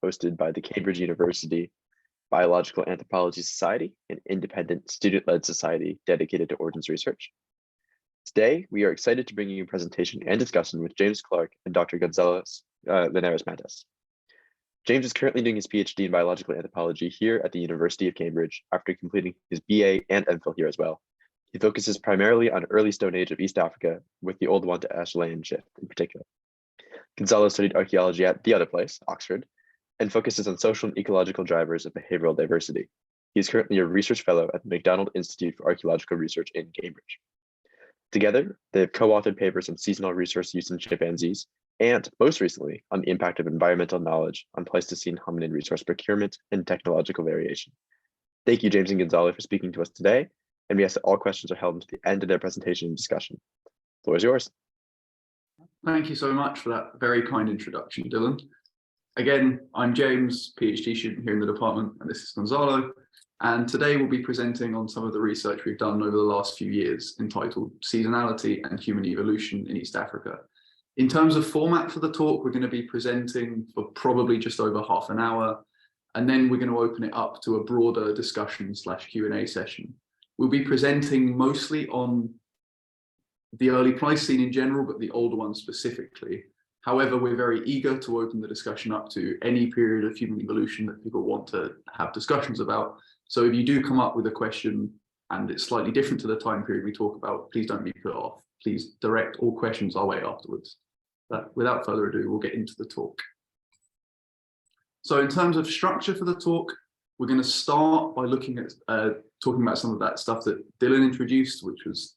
hosted by the Cambridge University Biological Anthropology Society, an independent student-led society dedicated to ordnance research. Today, we are excited to bring you a presentation and discussion with James Clark and Dr. Gonzalo Linares. James is currently doing his PhD in biological anthropology here at the University of Cambridge after completing his BA and MPhil here as well. He focuses primarily on early Stone Age of East Africa with the Oldowan to Acheulean shift in particular. Gonzalo studied archaeology at the other place, Oxford, and focuses on social and ecological drivers of behavioral diversity. He is currently a research fellow at the McDonald Institute for Archaeological Research in Cambridge. Together, they have co-authored papers on seasonal resource use in chimpanzees, and most recently, on the impact of environmental knowledge on Pleistocene hominin resource procurement and technological variation. Thank you, James and Gonzalo, for speaking to us today, and we ask that all questions are held until the end of their presentation and discussion. The floor is yours. Thank you so much for that very kind introduction, Dylan. Again, I'm James, PhD student here in the department, and this is Gonzalo. And today we'll be presenting on some of the research we've done over the last few years entitled Seasonality and Human Evolution in East Africa. In terms of format for the talk, we're going to be presenting for probably just over half an hour, and then we're going to open it up to a broader discussion/Q&A session. We'll be presenting mostly on the early Pleistocene in general, but the older ones specifically. However, we're very eager to open the discussion up to any period of human evolution that people want to have discussions about. So if you do come up with a question and it's slightly different to the time period we talk about, please don't be put off. Please direct all questions our way afterwards. But without further ado, we'll get into the talk. So in terms of structure for the talk, we're going to start by looking at talking about some of that stuff that Dylan introduced, which was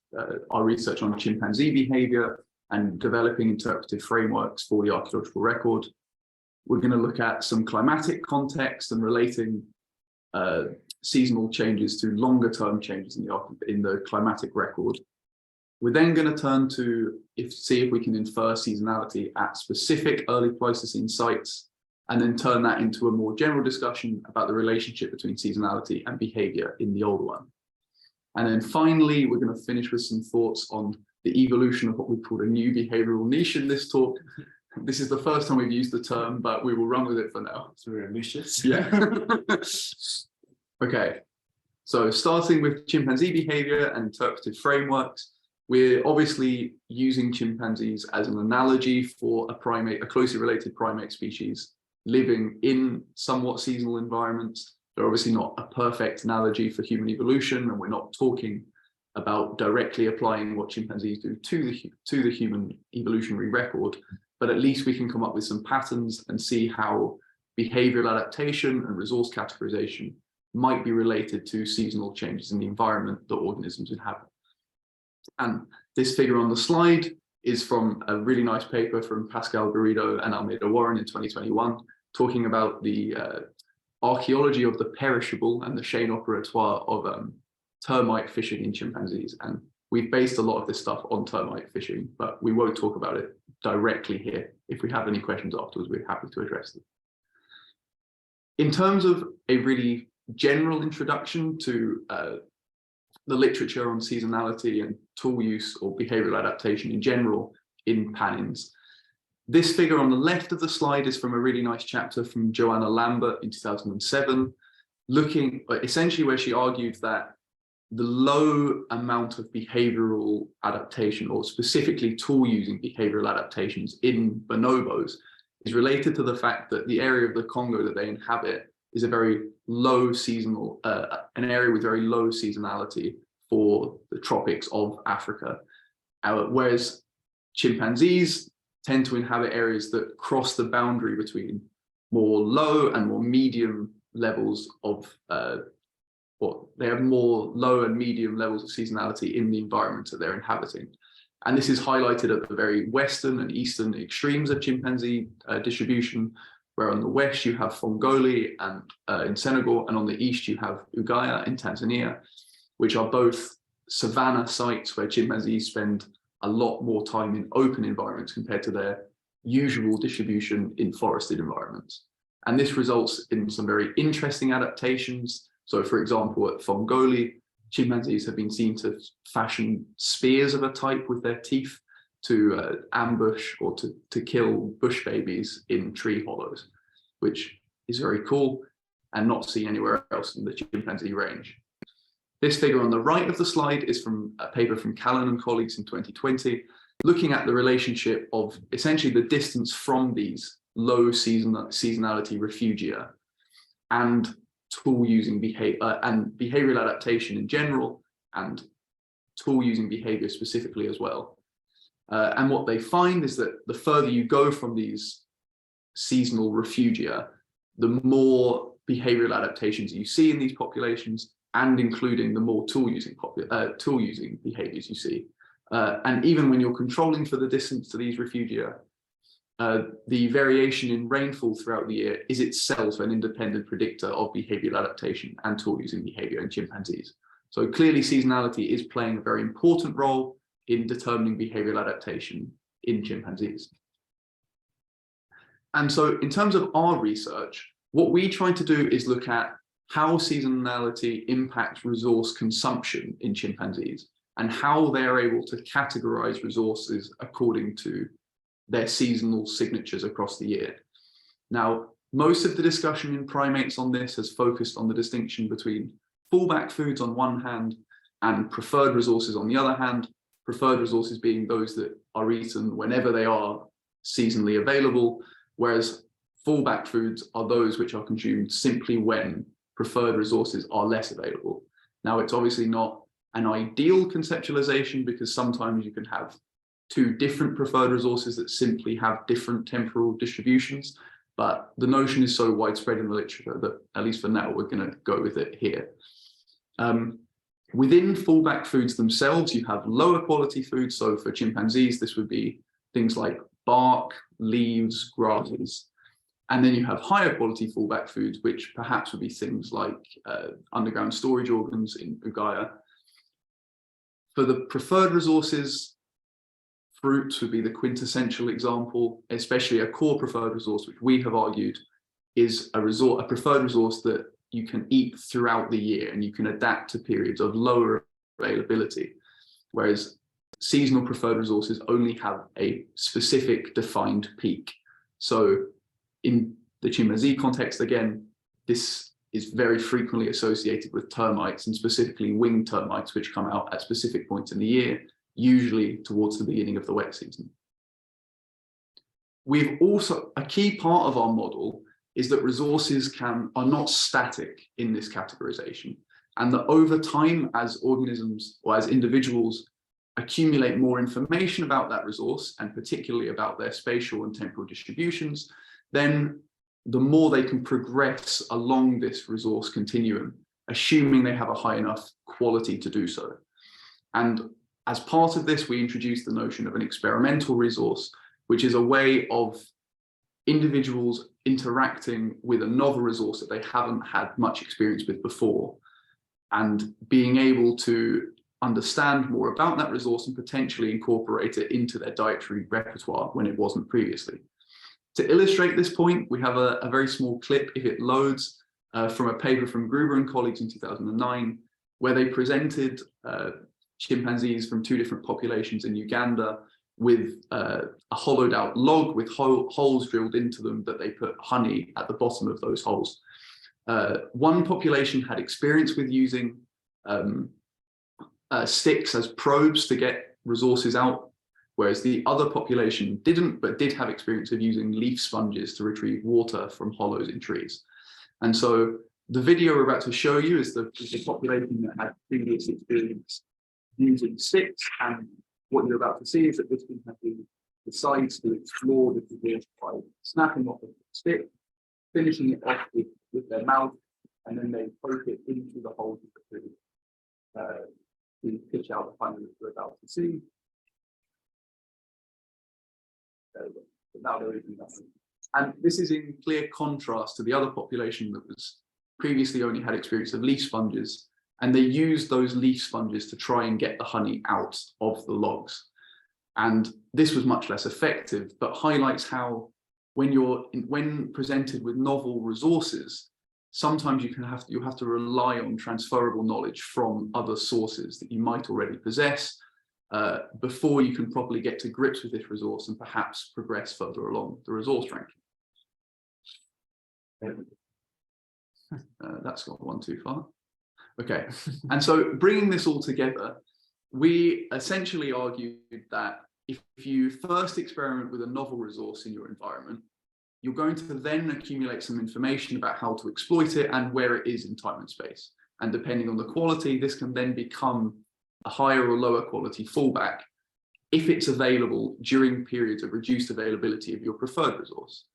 our research on chimpanzee behavior and developing interpretive frameworks for the archaeological record. We're going to look at some climatic context and relating seasonal changes to longer term changes in the climatic record. We're then going to turn to see if we can infer seasonality at specific early Pleistocene sites, and then turn that into a more general discussion about the relationship between seasonality and behavior in the Oldowan. And then finally, we're going to finish with some thoughts on the evolution of what we call a new behavioral niche in this talk. This is the first time we've used the term, but we will run with it for now. It's very ambitious. Yeah. Okay, so starting with chimpanzee behavior and interpretive frameworks, we're obviously using chimpanzees as an analogy for a closely related primate species living in somewhat seasonal environments. They're obviously not a perfect analogy for human evolution, and we're not talking about directly applying what chimpanzees do to the human evolutionary record, but at least we can come up with some patterns and see how behavioral adaptation and resource categorization might be related to seasonal changes in the environment that organisms inhabit. And this figure on the slide is from a really nice paper from Pascal Garrido and Almeida Warren in 2021, talking about the archaeology of the perishable and the chain operatoire of termite fishing in chimpanzees. And we've based a lot of this stuff on termite fishing, but we won't talk about it directly here. If we have any questions afterwards, we're happy to address them. In terms of a really general introduction to the literature on seasonality and tool use or behavioral adaptation in general in panins, this figure on the left of the slide is from a really nice chapter from Joanna Lambert in 2007, looking essentially where she argued that the low amount of behavioral adaptation, or specifically tool using behavioral adaptations in bonobos, is related to the fact that the area of the Congo that they inhabit is a very low seasonal, an area with very low seasonality for the tropics of Africa. Whereas chimpanzees tend to inhabit areas that cross the boundary between more low and more medium levels of, they have more low and medium levels of seasonality in the environment that they're inhabiting. And this is highlighted at the very western and eastern extremes of chimpanzee distribution, where on the west you have Fongoli and in Senegal, and on the east you have Ugaya in Tanzania, which are both savanna sites where chimpanzees spend a lot more time in open environments compared to their usual distribution in forested environments. And this results in some very interesting adaptations. So for example, at Fongoli, chimpanzees have been seen to fashion spears of a type with their teeth to ambush or to kill bush babies in tree hollows, which is very cool and not seen anywhere else in the chimpanzee range. This figure on the right of the slide is from a paper from Callan and colleagues in 2020, looking at the relationship of essentially the distance from these low seasonality refugia and tool using behavior and behavioral adaptation in general, and tool using behavior specifically as well. And what they find is that the further you go from these seasonal refugia, the more behavioral adaptations you see in these populations, and including the more tool using behaviors you see. And even when you're controlling for the distance to these refugia, the variation in rainfall throughout the year is itself an independent predictor of behavioral adaptation and tool using behavior in chimpanzees. So clearly seasonality is playing a very important role in determining behavioral adaptation in chimpanzees. And so in terms of our research, what we try to do is look at how seasonality impacts resource consumption in chimpanzees and how they're able to categorize resources according to their seasonal signatures across the year. Now, most of the discussion in primates on this has focused on the distinction between fallback foods on one hand and preferred resources on the other hand, preferred resources being those that are eaten whenever they are seasonally available, whereas fallback foods are those which are consumed simply when preferred resources are less available. Now, it's obviously not an ideal conceptualization because sometimes you can have two different preferred resources that simply have different temporal distributions, but the notion is so widespread in the literature that, at least for now, we're going to go with it here. Within fallback foods themselves, you have lower quality foods. So for chimpanzees, this would be things like bark, leaves, grasses. And then you have higher quality fallback foods, which perhaps would be things like underground storage organs in Ugaya. For the preferred resources, fruits would be the quintessential example, especially a core preferred resource, which we have argued is a preferred resource that you can eat throughout the year and you can adapt to periods of lower availability, whereas seasonal preferred resources only have a specific defined peak. So in the chimpanzee context, again, this is very frequently associated with termites, and specifically winged termites, which come out at specific points in the year, usually towards the beginning of the wet season. We've also, a key part of our model is that resources are not static in this categorization, and that over time, as organisms or as individuals accumulate more information about that resource, and particularly about their spatial and temporal distributions, then the more they can progress along this resource continuum, assuming they have a high enough quality to do so. And as part of this, we introduced the notion of an experimental resource, which is a way of individuals interacting with a novel resource that they haven't had much experience with before, and being able to understand more about that resource and potentially incorporate it into their dietary repertoire when it wasn't previously. To illustrate this point, we have a very small clip, if it loads, from a paper from Gruber and colleagues in 2009, where they presented chimpanzees from two different populations in Uganda with a hollowed out log with holes drilled into them that they put honey at the bottom of those holes. One population had experience with using sticks as probes to get resources out, whereas the other population didn't, but did have experience of using leaf sponges to retrieve water from hollows in trees. And so the video we're about to show you is the population that had previous experience using sticks, and what you're about to see is that this chimpanzee decides to explore the resource by snapping off a stick, finishing it off with their mouth, and then they poke it into the holes of the food to pitch out the honey that we're about to see. But now there is nothing. And this is in clear contrast to the other population that was previously only had experience of leaf sponges, and they used those leaf sponges to try and get the honey out of the logs. And this was much less effective, but highlights how when presented with novel resources, sometimes you'll have to rely on transferable knowledge from other sources that you might already possess before you can properly get to grips with this resource and perhaps progress further along the resource ranking. That's got one too far. Okay, and so bringing this all together, we essentially argued that if you first experiment with a novel resource in your environment, you're going to then accumulate some information about how to exploit it and where it is in time and space. And depending on the quality, this can then become a higher or lower quality fallback if it's available during periods of reduced availability of your preferred resource.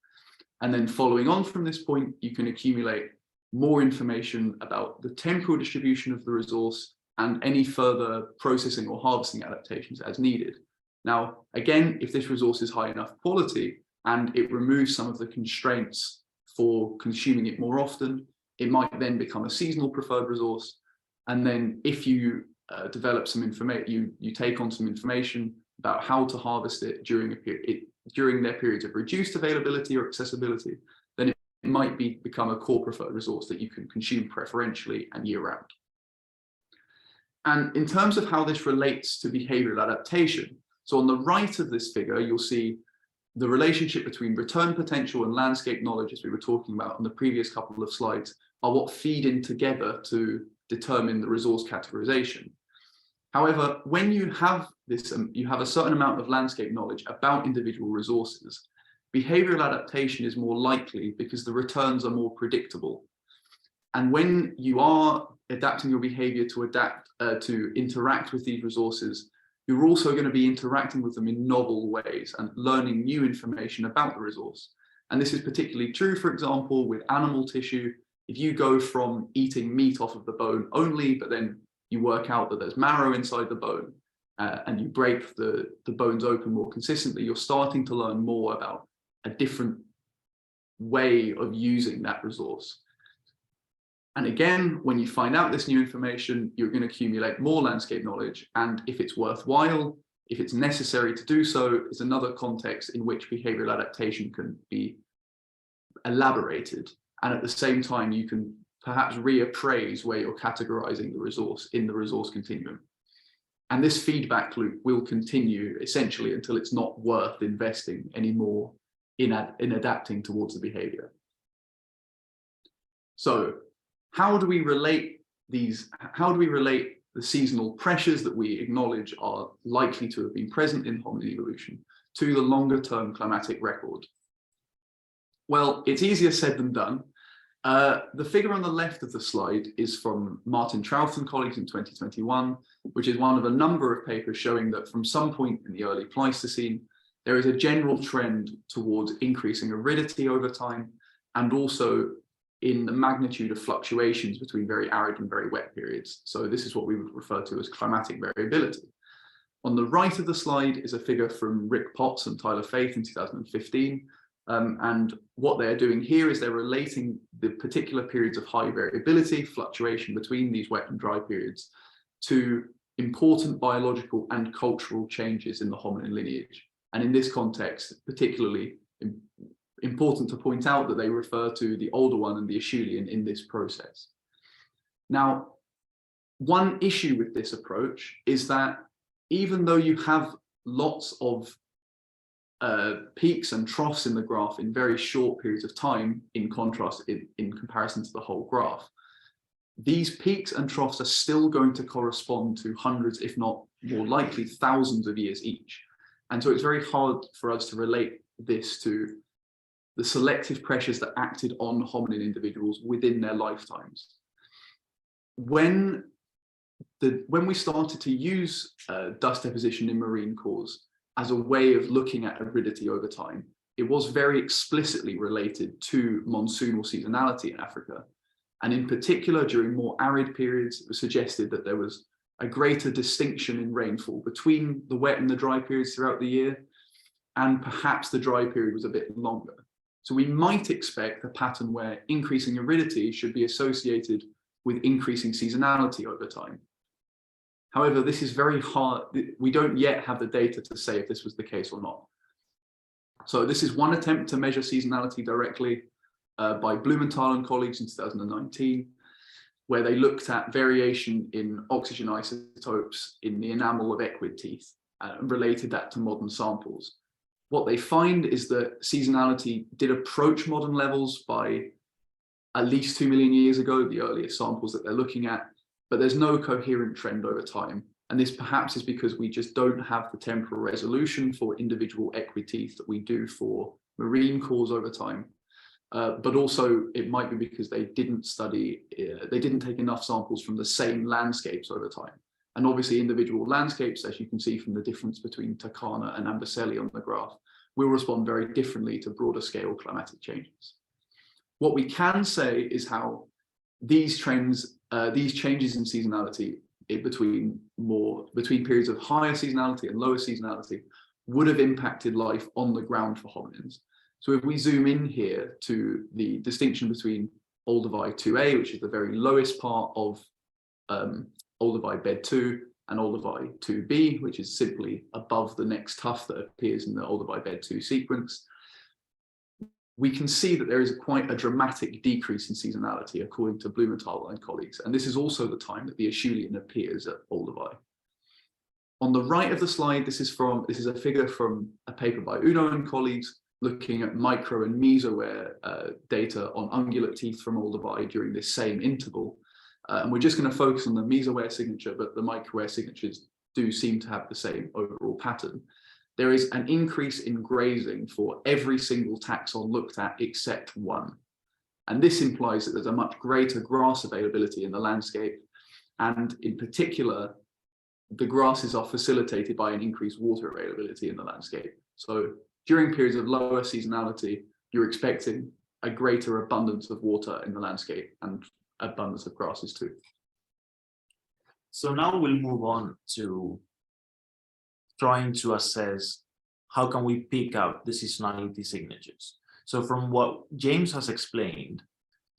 And then following on from this point, you can accumulate more information about the temporal distribution of the resource and any further processing or harvesting adaptations as needed. Now, again, if this resource is high enough quality and it removes some of the constraints for consuming it more often, it might then become a seasonal preferred resource. And then if you develop some information, you take on some information about how to harvest it during their periods of reduced availability or accessibility, then it might become a core preferred resource that you can consume preferentially and year round. And in terms of how this relates to behavioral adaptation, so on the right of this figure, you'll see the relationship between return potential and landscape knowledge, as we were talking about on the previous couple of slides, are what feed in together to determine the resource categorization. However, when you have this, you have a certain amount of landscape knowledge about individual resources, behavioral adaptation is more likely because the returns are more predictable. And when you are adapting your behavior to interact with these resources, you're also going to be interacting with them in novel ways and learning new information about the resource. And this is particularly true, for example, with animal tissue. If you go from eating meat off of the bone only, but then you work out that there's marrow inside the bone, and you break the bones open more consistently, you're starting to learn more about a different way of using that resource. And again, when you find out this new information, you're going to accumulate more landscape knowledge. And if it's worthwhile, if it's necessary to do so, is another context in which behavioral adaptation can be elaborated. And at the same time, you can perhaps reappraise where you're categorizing the resource in the resource continuum. And this feedback loop will continue essentially until it's not worth investing anymore in adapting towards the behavior. So how do we relate the seasonal pressures that we acknowledge are likely to have been present in hominin evolution to the longer term climatic record? Well, it's easier said than done. The figure on the left of the slide is from Martin Trouth and colleagues in 2021, which is one of a number of papers showing that from some point in the early Pleistocene, there is a general trend towards increasing aridity over time, and also in the magnitude of fluctuations between very arid and very wet periods. So this is what we would refer to as climatic variability. On the right of the slide is a figure from Rick Potts and Tyler Faith in 2015. And what they're doing here is they're relating the particular periods of high variability, fluctuation between these wet and dry periods, to important biological and cultural changes in the hominin lineage. And in this context, particularly important to point out that they refer to the Oldowan and the Acheulean in this process. Now, one issue with this approach is that even though you have lots of peaks and troughs in the graph in very short periods of time, in contrast, in comparison to the whole graph, these peaks and troughs are still going to correspond to hundreds, if not more likely, thousands of years each. And so it's very hard for us to relate this to the selective pressures that acted on hominin individuals within their lifetimes. When we started to use dust deposition in marine cores as a way of looking at aridity over time, it was very explicitly related to monsoonal seasonality in Africa. And in particular, during more arid periods, it was suggested that there was a greater distinction in rainfall between the wet and the dry periods throughout the year, and perhaps the dry period was a bit longer. So we might expect a pattern where increasing aridity should be associated with increasing seasonality over time. However, this is very hard. We don't yet have the data to say if this was the case or not. So this is one attempt to measure seasonality directly by Blumenthal and colleagues in 2019, where they looked at variation in oxygen isotopes in the enamel of equid teeth and related that to modern samples. What they find is that seasonality did approach modern levels by at least 2 million years ago, the earliest samples that they're looking at, but there's no coherent trend over time. And this perhaps is because we just don't have the temporal resolution for individual equiteeth that we do for marine cores over time. But also it might be because they didn't take enough samples from the same landscapes over time. And obviously individual landscapes, as you can see from the difference between Turkana and Amboseli on the graph, will respond very differently to broader scale climatic changes. What we can say is how these trends, these changes in seasonality between periods of higher seasonality and lower seasonality would have impacted life on the ground for hominins. So if we zoom in here to the distinction between Oldowan 2A, which is the very lowest part of Oldowan bed 2, and Oldowan 2B, which is simply above the next tuft that appears in the Oldowan bed 2 sequence, we can see that there is quite a dramatic decrease in seasonality according to Blumenthal and colleagues. And this is also the time that the Acheulean appears at Oldowan. On the right of the slide, this is a figure from a paper by Uno and colleagues looking at micro and mesoware data on ungulate teeth from Oldowan during this same interval. And we're just going to focus on the mesoware signature, but the microware signatures do seem to have the same overall pattern. There is an increase in grazing for every single taxon looked at except one. And this implies that there's a much greater grass availability in the landscape. And in particular, the grasses are facilitated by an increased water availability in the landscape. So during periods of lower seasonality, you're expecting a greater abundance of water in the landscape and abundance of grasses too. So now we'll move on to trying to assess how can we pick out the seasonality signatures. So from what James has explained,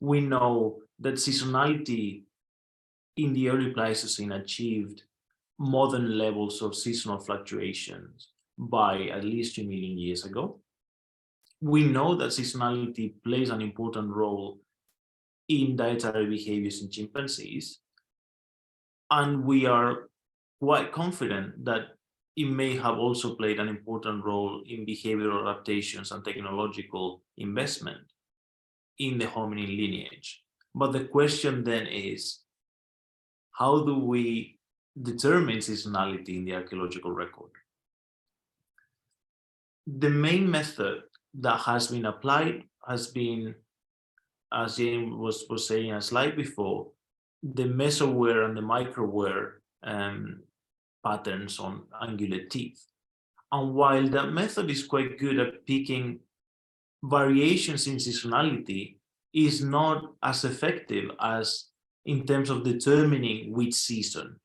we know that seasonality in the early Pleistocene achieved modern levels of seasonal fluctuations by at least 2 million years ago. We know that seasonality plays an important role in dietary behaviors in chimpanzees, and we are quite confident that it may have also played an important role in behavioral adaptations and technological investment in the hominin lineage. But the question then is, how do we determine seasonality in the archaeological record? The main method that has been applied has been, as James was saying in a slide before, the mesoware and the microware patterns on ungulate teeth. And while that method is quite good at picking variations in seasonality, is not as effective as in terms of determining which season,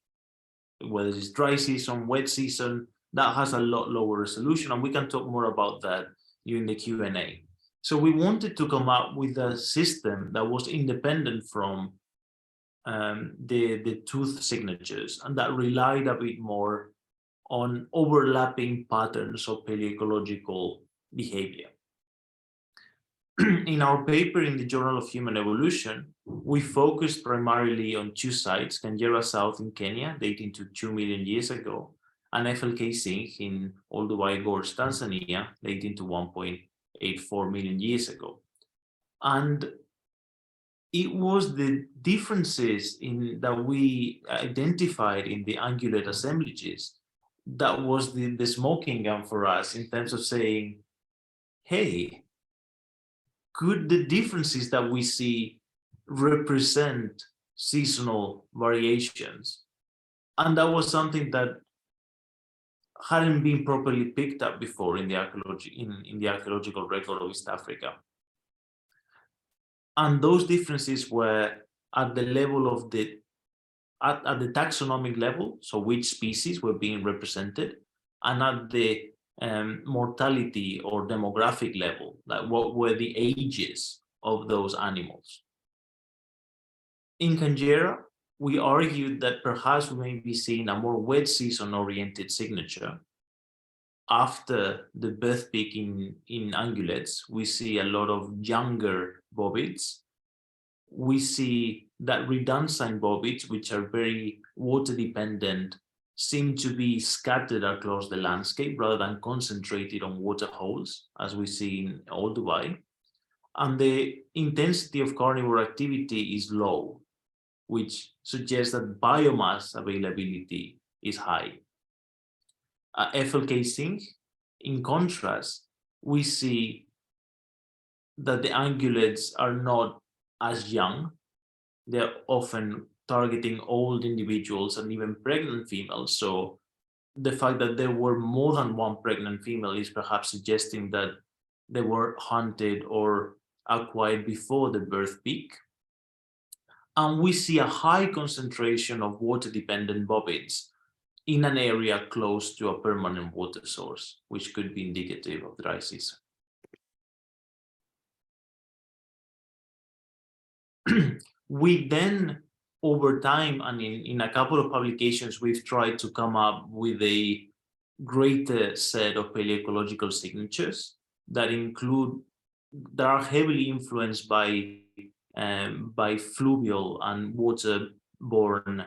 whether it's dry season, wet season, that has a lot lower resolution, and we can talk more about that during the Q&A. So we wanted to come up with a system that was independent from the tooth signatures, and that relied a bit more on overlapping patterns of paleoecological behavior. In our paper in the Journal of Human Evolution, we focused primarily on two sites, Kangera South in Kenya, dating to 2 million years ago, and FLK Singh in Oldowan Gorge, Tanzania, dating to 1.84 million years ago. And it was the differences that we identified in the ungulate assemblages that was the smoking gun for us in terms of saying, hey, could the differences that we see represent seasonal variations? And that was something that hadn't been properly picked up before in the archaeological record of East Africa. And those differences were at the level of at the taxonomic level, so which species were being represented, and at the mortality or demographic level, like what were the ages of those animals. In Kangera, we argued that perhaps we may be seeing a more wet season oriented signature. After the birth peak in ungulates, we see a lot of younger bovids. We see that reduncine bovids, which are very water dependent, seem to be scattered across the landscape rather than concentrated on water holes, as we see in Oldowan. and the intensity of carnivore activity is low, which suggests that biomass availability is high. FLK zinc, in contrast, we see that the ungulates are not as young. They're often targeting old individuals and even pregnant females. So the fact that there were more than one pregnant female is perhaps suggesting that they were hunted or acquired before the birth peak. And we see a high concentration of water-dependent bovids in an area close to a permanent water source, which could be indicative of dry season. We then, over time, and in a couple of publications, we've tried to come up with a greater set of paleoecological signatures that are heavily influenced by fluvial and waterborne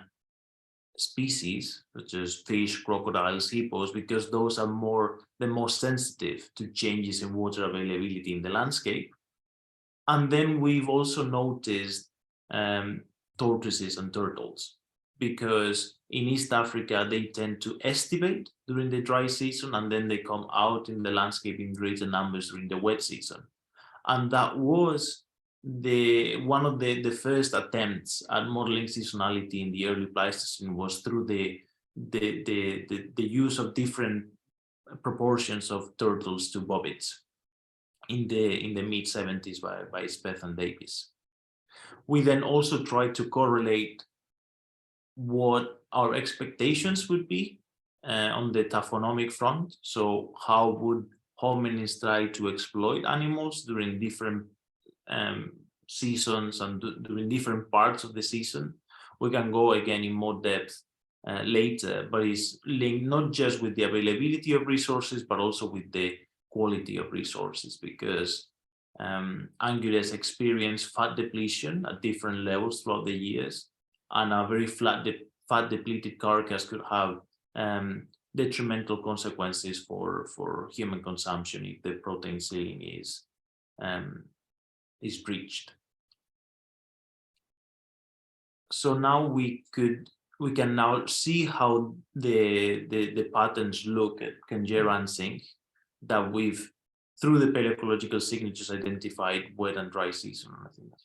species, such as fish, crocodiles, hippos, because those are the most sensitive to changes in water availability in the landscape. And then we've also noticed tortoises and turtles, because in East Africa, they tend to estivate during the dry season, and then they come out in the landscape in greater numbers during the wet season. And that was one of the first attempts at modeling seasonality in the early Pleistocene, was through the use of different proportions of turtles to bovids in the mid-70s by Speth and Davis. We then also tried to correlate what our expectations would be on the taphonomic front. So how would hominins try to exploit animals during different seasons and during different parts of the season? We can go again in more depth later, but it's linked not just with the availability of resources, but also with the quality of resources, because ungulates experience fat depletion at different levels throughout the years, and a very fat depleted carcass could have detrimental consequences for human consumption if the protein ceiling is breached. So now we can now see how the patterns look at Canberra and zinc that we've, through the paleoecological signatures, identified wet and dry season. I think that's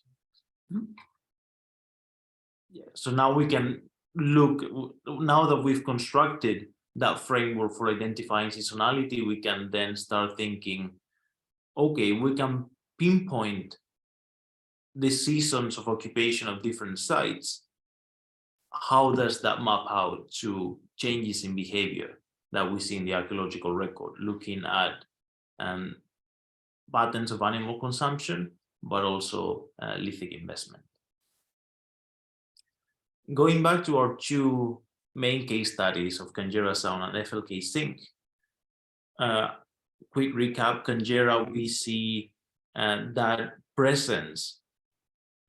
so now we can look, now that we've constructed that framework for identifying seasonality, we can then start thinking, okay, we can pinpoint the seasons of occupation of different sites. How does that map out to changes in behavior that we see in the archaeological record, looking at patterns of animal consumption, but also lithic investment? Going back to our two main case studies of Canberra Sound and FLK zinc, quick recap: Canberra, we see that presence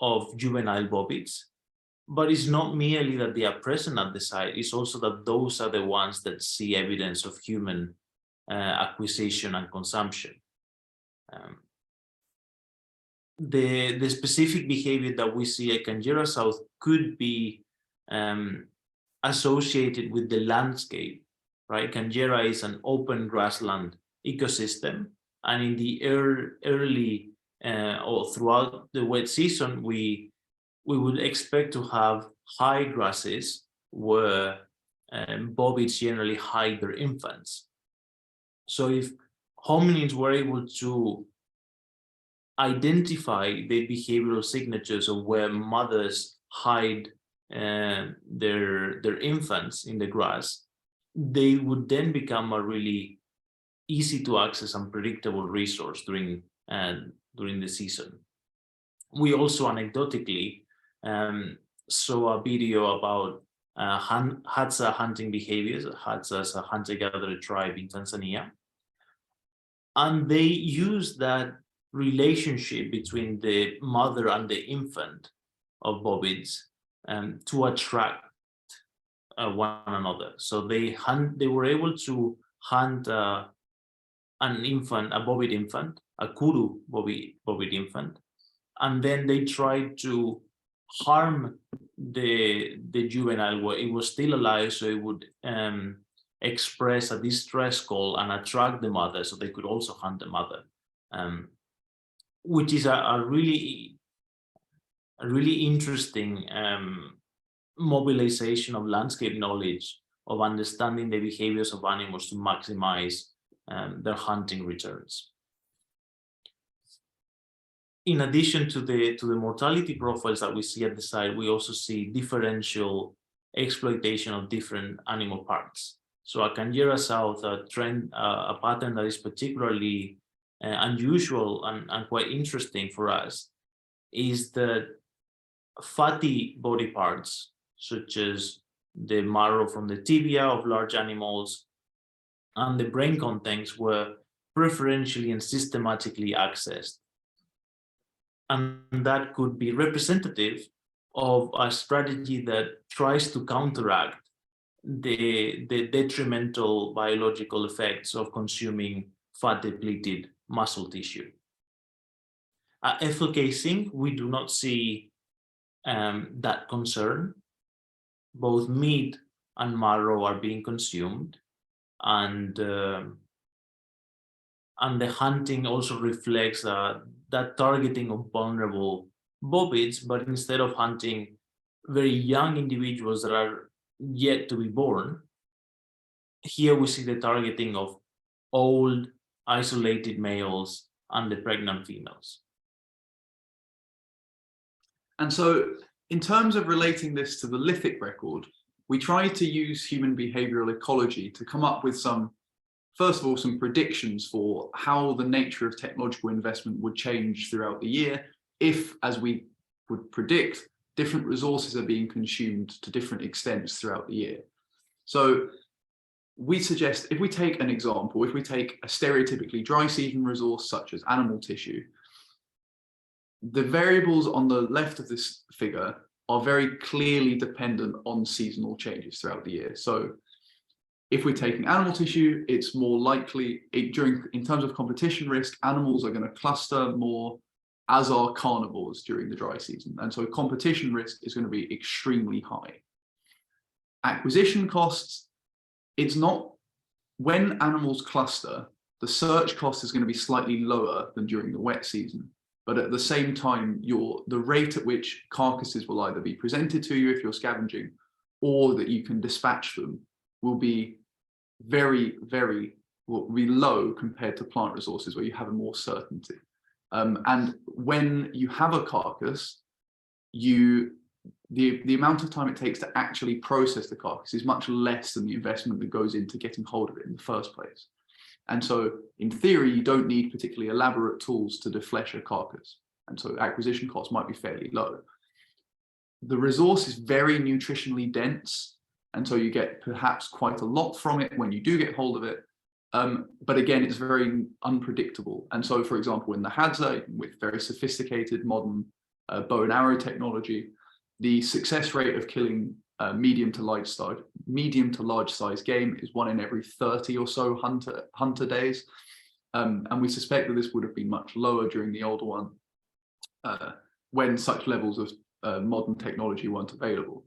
of juvenile bovids, but it's not merely that they are present at the site, it's also that those are the ones that see evidence of human acquisition and consumption. The specific behavior that we see at Canberra South could be associated with the landscape, right? Canberra is an open grassland ecosystem, and in the early or throughout the wet season, we would expect to have high grasses where bovids generally hide their infants. So if hominins were able to identify the behavioral signatures of where mothers hide their infants in the grass, they would then become a really easy to access and predictable resource during the season. We also anecdotally saw a video about Hadza hunting behaviors. Hadza is a hunter-gatherer tribe in Tanzania, and they use that relationship between the mother and the infant of bovids to attract one another. So they were able to hunt an infant, a bovid infant, a kuru bovid infant, and then they tried to harm the juvenile where it was still alive, so it would express a distress call and attract the mother, so they could also hunt the mother, which is a really interesting mobilization of landscape knowledge, of understanding the behaviors of animals to maximize their hunting returns. In addition to the mortality profiles that we see at the site, we also see differential exploitation of different animal parts. So at Canjera South, a pattern that is particularly unusual and quite interesting for us is that fatty body parts, such as the marrow from the tibia of large animals and the brain contents, were preferentially and systematically accessed. And that could be representative of a strategy that tries to counteract the detrimental biological effects of consuming fat-depleted muscle tissue. At FLK Zinc, we do not see that concern. Both meat and marrow are being consumed, and the hunting also reflects that targeting of vulnerable bovids, but instead of hunting very young individuals that are yet to be born, here we see the targeting of old, isolated males and the pregnant females. And so in terms of relating this to the lithic record, we tried to use human behavioral ecology to come up with first of all, some predictions for how the nature of technological investment would change throughout the year if, as we would predict, different resources are being consumed to different extents throughout the year. So we suggest, if we take an example, if we take a stereotypically dry season resource such as animal tissue, the variables on the left of this figure are very clearly dependent on seasonal changes throughout the year. So if we're taking animal tissue, it's more likely, in terms of competition risk, animals are going to cluster more, as are carnivores during the dry season. And so competition risk is going to be extremely high. Acquisition costs, it's not, when animals cluster, the search cost is going to be slightly lower than during the wet season. But at the same time, the rate at which carcasses will either be presented to you if you're scavenging, or that you can dispatch them, will be very low compared to plant resources where you have more certainty. And when you have a carcass, the amount of time it takes to actually process the carcass is much less than the investment that goes into getting hold of it in the first place. And so in theory, you don't need particularly elaborate tools to deflesh a carcass. And so acquisition costs might be fairly low. The resource is very nutritionally dense. And so you get perhaps quite a lot from it when you do get hold of it. But again, it's very unpredictable. And so, for example, in the Hadza, with very sophisticated modern bow and arrow technology, the success rate of killing medium to large size game is 1 in every 30 or so hunter days. And we suspect that this would have been much lower during the Oldowan when such levels of modern technology weren't available.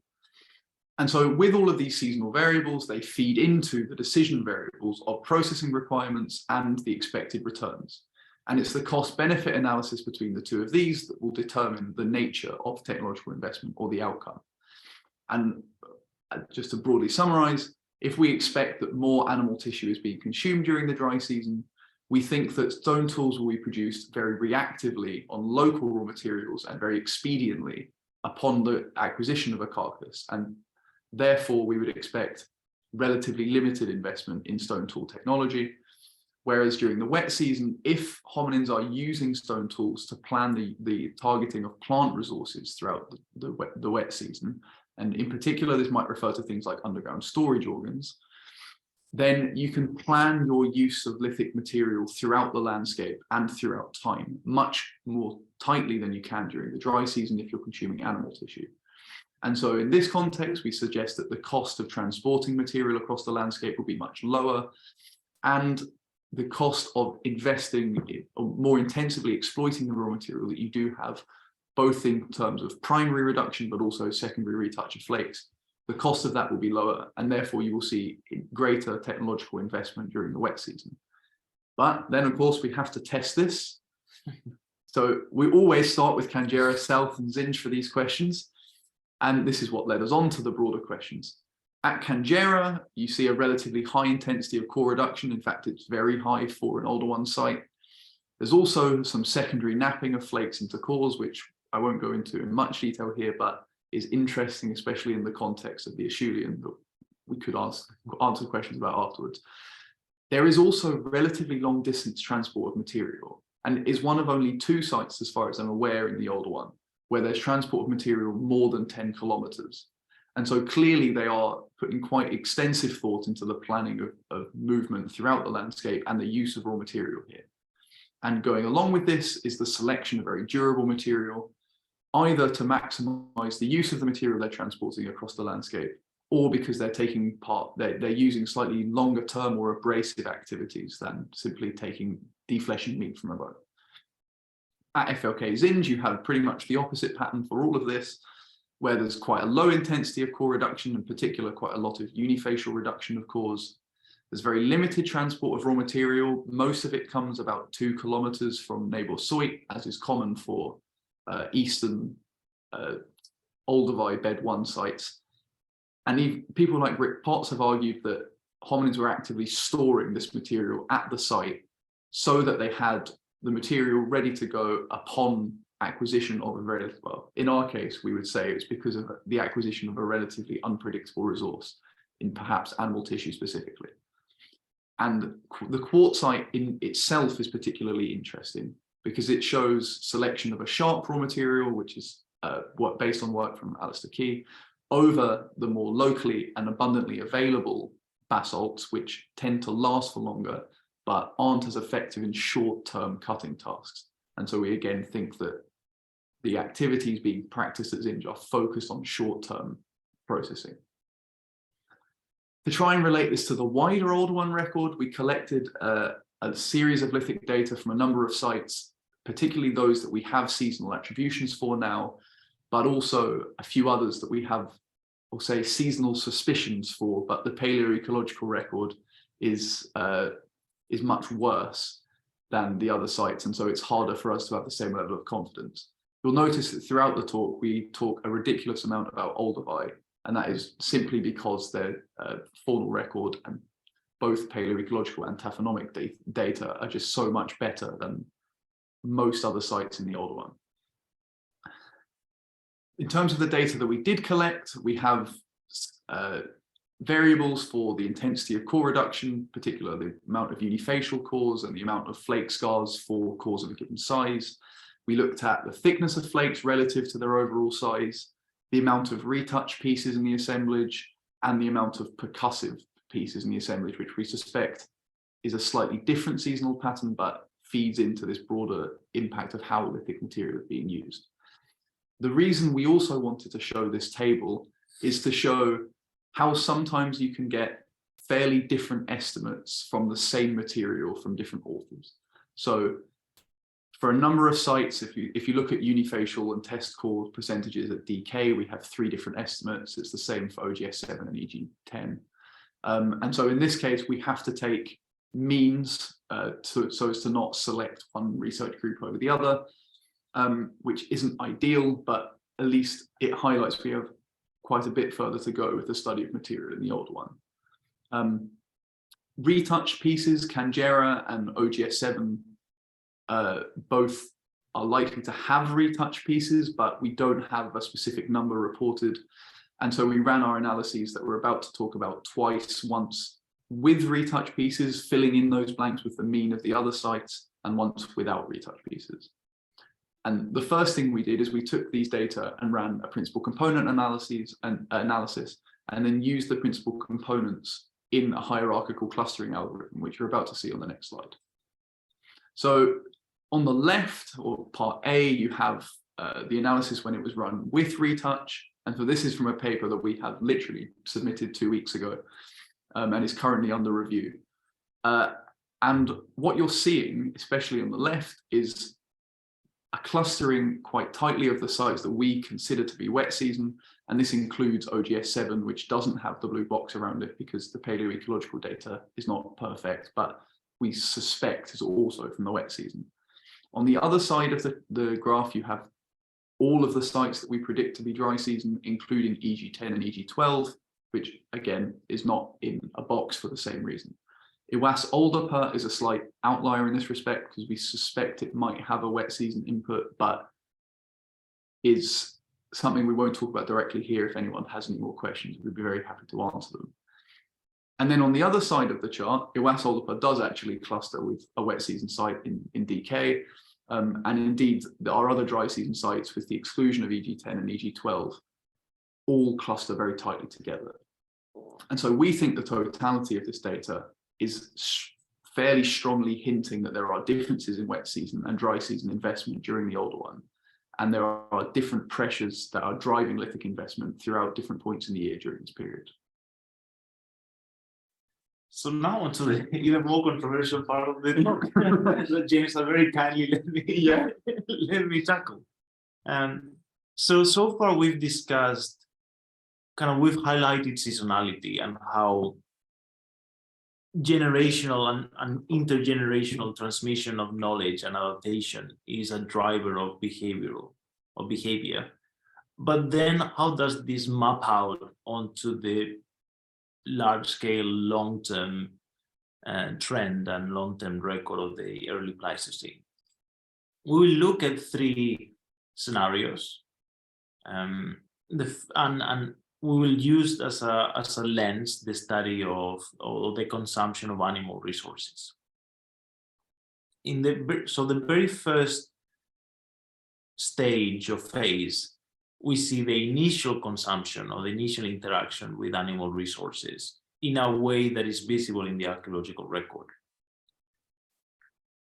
And so with all of these seasonal variables, they feed into the decision variables of processing requirements and the expected returns. And it's the cost benefit analysis between the two of these that will determine the nature of technological investment or the outcome. And just to broadly summarize, if we expect that more animal tissue is being consumed during the dry season, we think that stone tools will be produced very reactively on local raw materials and very expediently upon the acquisition of a carcass. And therefore, we would expect relatively limited investment in stone tool technology. Whereas during the wet season, if hominins are using stone tools to plan the targeting of plant resources throughout the wet season, and in particular, this might refer to things like underground storage organs, then you can plan your use of lithic material throughout the landscape and throughout time much more tightly than you can during the dry season if you're consuming animal tissue. And so in this context, we suggest that the cost of transporting material across the landscape will be much lower. And the cost of investing in, or more intensively exploiting the raw material that you do have, both in terms of primary reduction, but also secondary retouch of flakes, the cost of that will be lower, and therefore you will see greater technological investment during the wet season. But then, of course, we have to test this. So we always start with Canberra, South, and Zinj for these questions. And this is what led us on to the broader questions. At Canberra, you see a relatively high intensity of core reduction. In fact, it's very high for an Oldowan site. There's also some secondary napping of flakes into cores, which I won't go into in much detail here, but is interesting, especially in the context of the Acheulean that we could answer questions about afterwards. There is also relatively long distance transport of material, and is one of only 2 sites, as far as I'm aware, in the Oldowan, where there's transport of material more than 10 kilometers. And so clearly they are putting quite extensive thought into the planning of movement throughout the landscape and the use of raw material here. And going along with this is the selection of very durable material, either to maximize the use of the material they're transporting across the landscape, or because they're taking part, they're using slightly longer term or abrasive activities than simply taking defleshing meat from a bone. At FLK Zinj, you have pretty much the opposite pattern for all of this, where there's quite a low intensity of core reduction, in particular, quite a lot of unifacial reduction of cores. There's very limited transport of raw material. Most of it comes about 2 kilometers from Neighbor Soit, as is common for eastern Oldowan bed 1 sites. And people like Rick Potts have argued that hominins were actively storing this material at the site so that they had the material ready to go upon acquisition of a relative, well, in our case, we would say it's because of the acquisition of a relatively unpredictable resource in perhaps animal tissue specifically. And the quartzite in itself is particularly interesting because it shows selection of a sharp raw material, which is based on work from Alistair Key, over the more locally and abundantly available basalts, which tend to last for longer, but aren't as effective in short-term cutting tasks. And so we again think that the activities being practiced at Zinj are focused on short-term processing. To try and relate this to the wider Oldowan record, we collected a series of lithic data from a number of sites, particularly those that we have seasonal attributions for now, but also a few others that we have, we'll say, seasonal suspicions for, but the paleoecological record is much worse than the other sites, and so it's harder for us to have the same level of confidence. You'll notice that throughout the talk, we talk a ridiculous amount about Oldowan, and that is simply because their faunal record and both paleoecological and taphonomic data are just so much better than most other sites in the Oldowan. In terms of the data that we did collect, we have variables for the intensity of core reduction, particularly the amount of unifacial cores and the amount of flake scars for cores of a given size. We looked at the thickness of flakes relative to their overall size, the amount of retouch pieces in the assemblage, and the amount of percussive pieces in the assemblage, which we suspect is a slightly different seasonal pattern, but feeds into this broader impact of how lithic material is being used. The reason we also wanted to show this table is to show how sometimes you can get fairly different estimates from the same material from different authors. So for a number of sites, if you look at unifacial and test core percentages at DK, we have 3 different estimates. It's the same for OGS7 and EG10. And so in this case, we have to take means so as to not select one research group over the other, which isn't ideal, but at least it highlights we have quite a bit further to go with the study of material in the Oldowan. Retouch pieces, Canberra and OGS7, both are likely to have retouch pieces, but we don't have a specific number reported. And so we ran our analyses that we're about to talk about twice, once with retouch pieces, filling in those blanks with the mean of the other sites, and once without retouch pieces. And the first thing we did is we took these data and ran a principal component analysis, and then used the principal components in a hierarchical clustering algorithm, which you're about to see on the next slide. So on the left, or part A, you have the analysis when it was run with retouch. And so this is from a paper that we have literally submitted 2 weeks ago and is currently under review. And what you're seeing, especially on the left, is a clustering quite tightly of the sites that we consider to be wet season. And this includes OGS7, which doesn't have the blue box around it because the paleoecological data is not perfect, but we suspect is also from the wet season. On the other side of the graph, you have all of the sites that we predict to be dry season, including EG10 and EG12, which again is not in a box for the same reason. Iwas Oldowan is a slight outlier in this respect because we suspect it might have a wet season input, but is something we won't talk about directly here. If anyone has any more questions, we'd be very happy to answer them. And then on the other side of the chart, Iwas Oldowan does actually cluster with a wet season site in DK. And indeed, our other dry season sites, with the exclusion of EG10 and EG12, all cluster very tightly together. And so we think the totality of this data is fairly strongly hinting that there are differences in wet season and dry season investment during the Oldowan. And there are different pressures that are driving lithic investment throughout different points in the year during this period. So now onto the even more controversial part of the talk that James has very kindly let me tackle. So far we've discussed, we've highlighted seasonality and how generational and intergenerational transmission of knowledge and adaptation is a driver of behavior. But then how does this map out onto the large-scale long-term trend and long-term record of the early Pleistocene? We will look at three scenarios, and we will use as a lens the study of the consumption of animal resources. So the very first stage or phase, we see the initial consumption or the initial interaction with animal resources in a way that is visible in the archaeological record.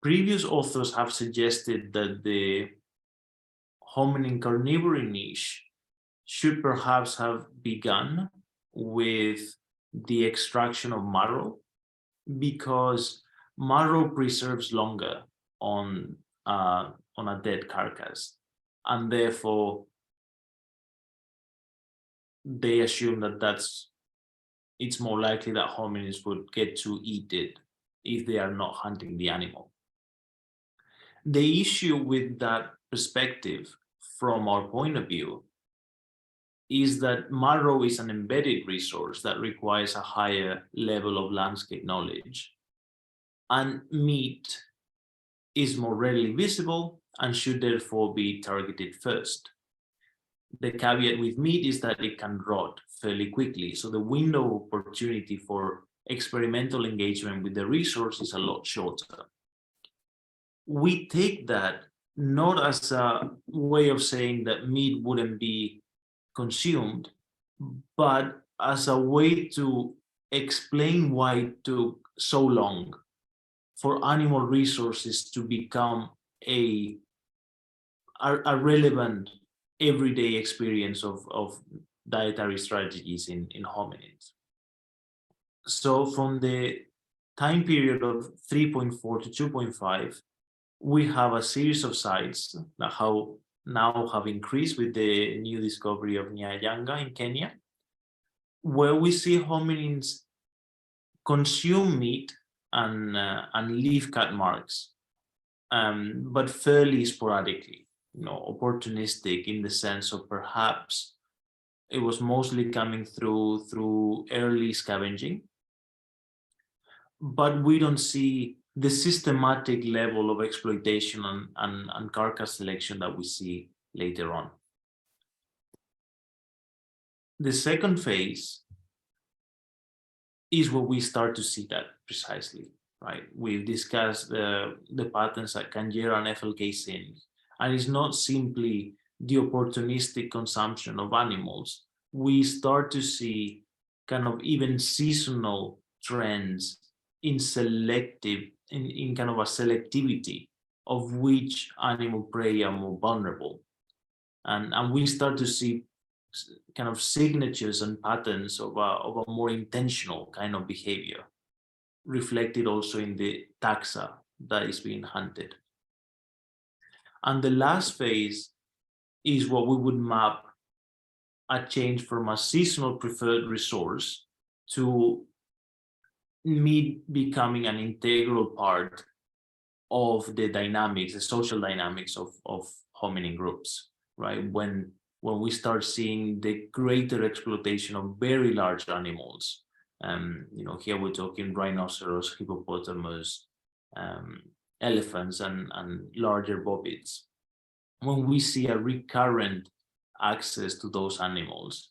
Previous authors have suggested that the hominin carnivore niche should perhaps have begun with the extraction of marrow, because marrow preserves longer on a dead carcass, and therefore they assume that it's more likely that hominins would get to eat it if they are not hunting the animal. The issue with that perspective, from our point of view, is that marrow is an embedded resource that requires a higher level of landscape knowledge, and meat is more readily visible and should therefore be targeted first. The caveat with meat is that it can rot fairly quickly, so the window of opportunity for experimental engagement with the resource is a lot shorter. We take that not as a way of saying that meat wouldn't be consumed, but as a way to explain why it took so long for animal resources to become a relevant everyday experience of dietary strategies in hominins. So from the time period of 3.4 to 2.5, we have a series of sites that now have increased with the new discovery of Nyayanga in Kenya, where we see hominins consume meat and leave cut marks, but fairly sporadically, opportunistic, in the sense of perhaps it was mostly coming through early scavenging, but we don't see the systematic level of exploitation and carcass selection that we see later on. The second phase is where we start to see that precisely, right? We've discussed the patterns at Canjera and FLK Sin, and it's not simply the opportunistic consumption of animals. We start to see kind of even seasonal trends in kind of a selectivity of which animal prey are more vulnerable. And we start to see kind of signatures and patterns of a more intentional kind of behavior. reflected also in the taxa that is being hunted. And the last phase is what we would map a change from a seasonal preferred resource to meat becoming an integral part of the dynamics, the social dynamics of hominin groups, right? When we start seeing the greater exploitation of very large animals, here we're talking rhinoceros, hippopotamus, elephants, and larger bovids. When we see a recurrent access to those animals,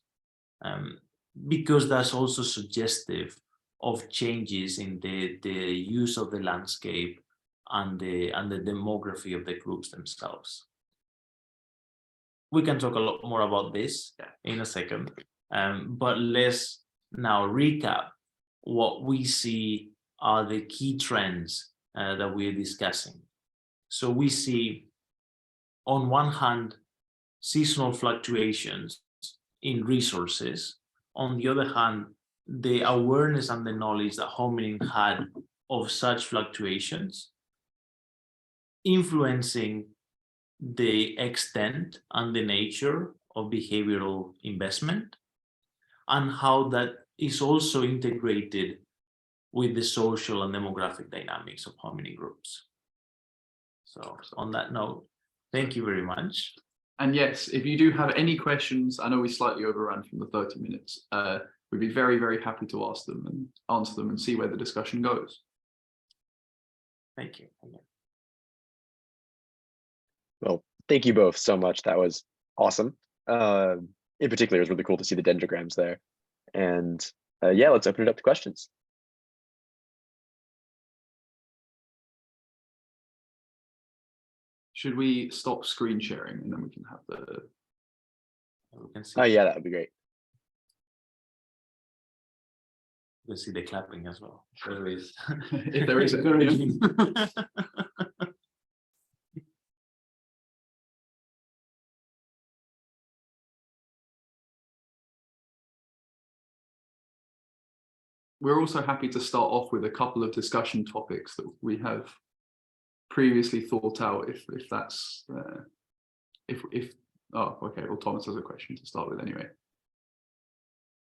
because that's also suggestive of changes in the use of the landscape and the demography of the groups themselves. We can talk a lot more about this in a second, but let's now recap what we see are the key trends that we're discussing. So we see, on one hand, seasonal fluctuations in resources. On the other hand, the awareness and the knowledge that hominin had of such fluctuations, influencing the extent and the nature of behavioral investment, and how that is also integrated with the social and demographic dynamics of hominin groups. So on that note, thank you very much. And yes, if you do have any questions, I know we slightly overran from the 30 minutes. We'd be very, very happy to ask them and answer them and see where the discussion goes. Thank you. Well, thank you both so much. That was awesome. In particular, it was really cool to see the dendrograms there. And yeah, let's open it up to questions. Should we stop screen sharing and then we can have the... Oh yeah, that would be great. You can see the clapping as well. There is. If there is any. We're also happy to start off with a couple of discussion topics that we have previously thought out, if that's oh, okay, well, Thomas has a question to start with anyway.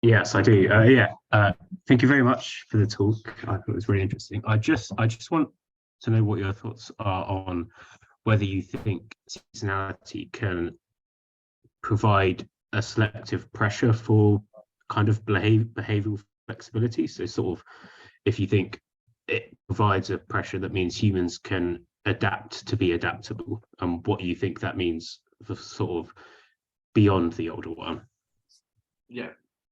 Yes, I do. Thank you very much for the talk. I thought it was really interesting. I just want to know what your thoughts are on whether you think seasonality can provide a selective pressure for kind of behavioral flexibility. So sort of, if you think it provides a pressure that means humans can adapt to be adaptable, and what you think that means for sort of beyond the Oldowan. Yeah.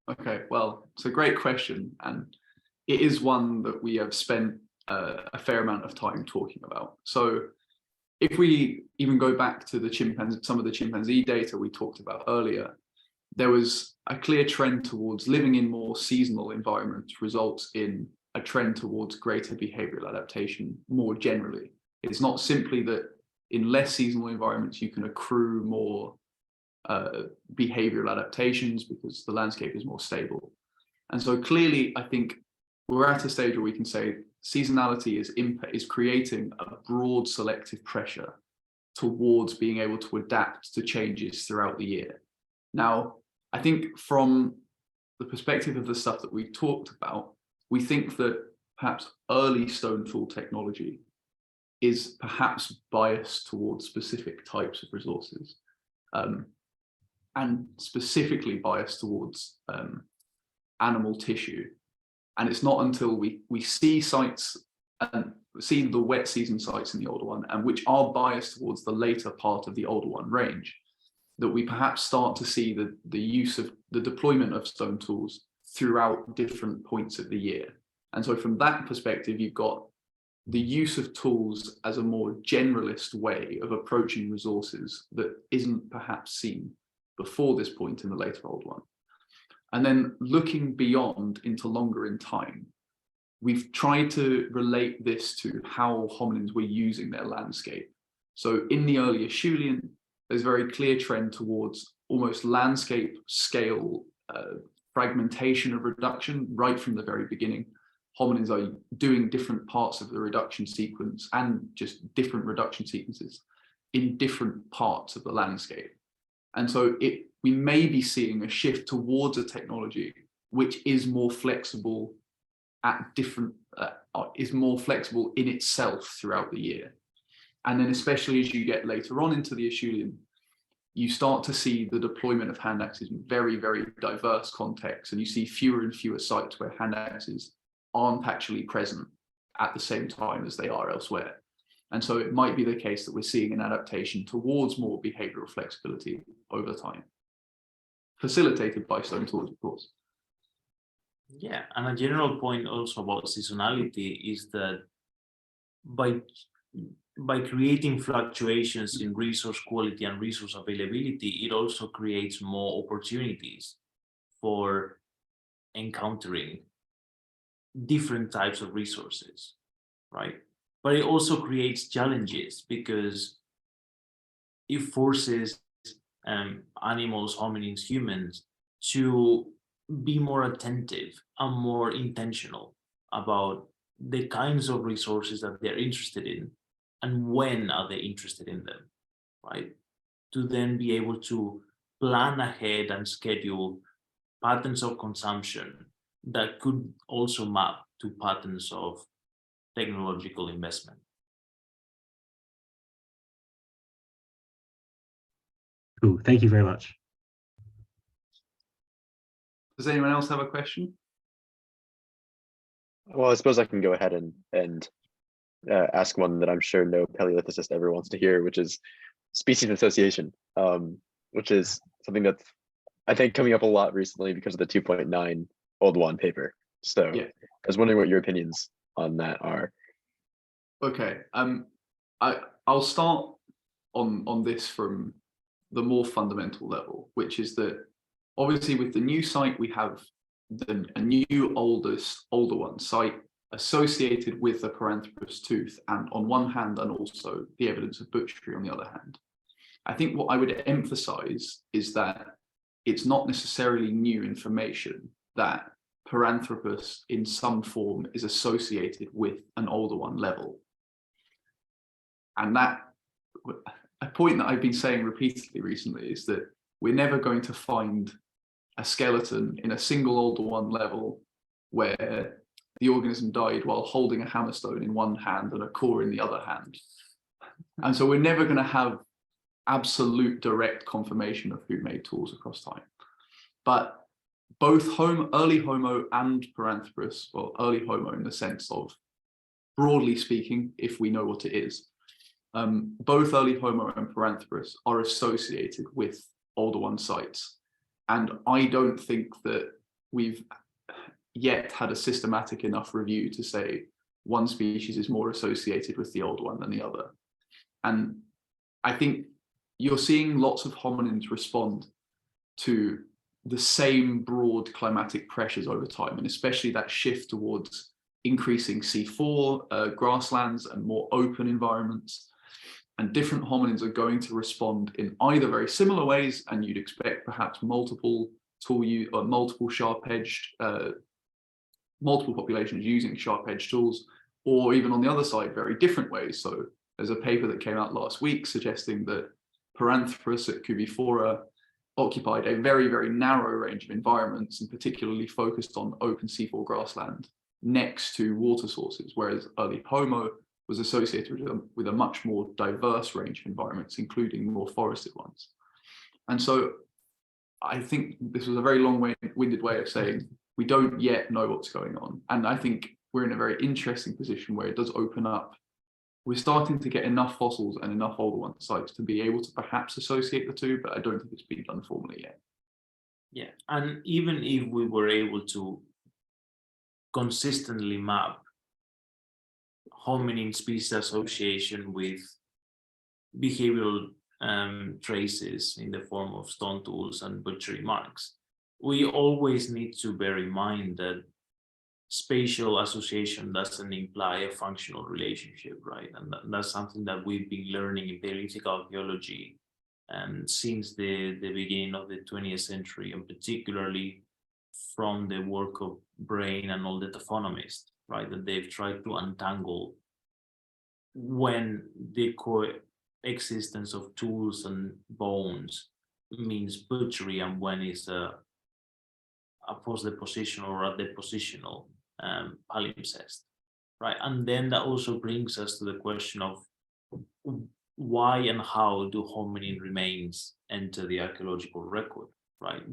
Okay, well, it's a great question, and it is one that we have spent a fair amount of time talking about. So if we even go back to some of the chimpanzee data we talked about earlier, there was a clear trend towards living in more seasonal environments results in a trend towards greater behavioral adaptation more generally. It's not simply that in less seasonal environments you can accrue more behavioral adaptations because the landscape is more stable. And so clearly, I think we're at a stage where we can say seasonality is creating a broad selective pressure towards being able to adapt to changes throughout the year. Now, I think from the perspective of the stuff that we talked about, we think that perhaps early stone tool technology is perhaps biased towards specific types of resources. And specifically biased towards animal tissue. And it's not until we see sites and see the wet season sites in the Oldowan, and which are biased towards the later part of the Oldowan range, that we perhaps start to see the use of the deployment of stone tools throughout different points of the year. And so from that perspective, you've got the use of tools as a more generalist way of approaching resources that isn't perhaps seen before this point in the later Oldowan. And then looking beyond into longer in time, we've tried to relate this to how hominins were using their landscape. So in the early Acheulean, there's a very clear trend towards almost landscape scale fragmentation of reduction right from the very beginning. hominins are doing different parts of the reduction sequence and just different reduction sequences in different parts of the landscape. And so we may be seeing a shift towards a technology which is more flexible is more flexible in itself throughout the year. And then especially as you get later on into the Acheulean, you start to see the deployment of hand axes in very, very diverse contexts, and you see fewer and fewer sites where hand axes aren't actually present at the same time as they are elsewhere. And so it might be the case that we're seeing an adaptation towards more behavioral flexibility over time, facilitated by stone tools, of course. Yeah, and a general point also about seasonality is that by creating fluctuations in resource quality and resource availability, it also creates more opportunities for encountering different types of resources, right? But it also creates challenges because it forces animals, hominins, humans to be more attentive and more intentional about the kinds of resources that they're interested in and when are they interested in them, right? To then be able to plan ahead and schedule patterns of consumption that could also map to patterns of technological investment. Cool, thank you very much. Does anyone else have a question? Well, I suppose I can go ahead and ask one that I'm sure no paleolithicist ever wants to hear, which is species association, which is something that's, I think, coming up a lot recently because of the 2.9 Oldowan paper. So yeah. I was wondering what your opinions on that are. Okay, I'll start on this from the more fundamental level, which is that obviously with the new site we have a new older one site associated with the Paranthropus tooth, and on one hand, and also the evidence of butchery on the other hand. I think what I would emphasize is that it's not necessarily new information that Paranthropus in some form is associated with an older one level. And that, a point that I've been saying repeatedly recently is that we're never going to find a skeleton in a single older one level where the organism died while holding a hammerstone in one hand and a core in the other hand. And so we're never going to have absolute direct confirmation of who made tools across time. But both early Homo and Paranthropus, well, early Homo in the sense of, broadly speaking, if we know what it is, both early Homo and Paranthropus are associated with older one sites. And I don't think that we've yet had a systematic enough review to say one species is more associated with the old one than the other. And I think you're seeing lots of hominins respond to the same broad climatic pressures over time, and especially that shift towards increasing C4 grasslands and more open environments. And different hominins are going to respond in either very similar ways, and you'd expect perhaps multiple sharp-edged, multiple populations using sharp-edged tools, or even on the other side, very different ways. So there's a paper that came out last week suggesting that Paranthropus at Cuviphora occupied a very, very narrow range of environments, and particularly focused on open C4 grassland next to water sources, whereas early Homo was associated with a much more diverse range of environments, including more forested ones. And so I think this was a very long-winded way of saying we don't yet know what's going on. And I think we're in a very interesting position where it does open up. We're starting to get enough fossils and enough older one sites to be able to perhaps associate the two, but I don't think it's been done formally yet. Yeah, and even if we were able to consistently map hominin species association with behavioral traces in the form of stone tools and butchery marks, we always need to bear in mind that spatial association doesn't imply a functional relationship, right? And that's something that we've been learning in Paleolithic archaeology since the beginning of the 20th century, and particularly from the work of Brain and all the taphonomists, right? That they've tried to untangle when the coexistence of tools and bones means butchery, and when it's a post-depositional or a depositional palimpsest, right? And then that also brings us to the question of why and how do hominin remains enter the archaeological record, right?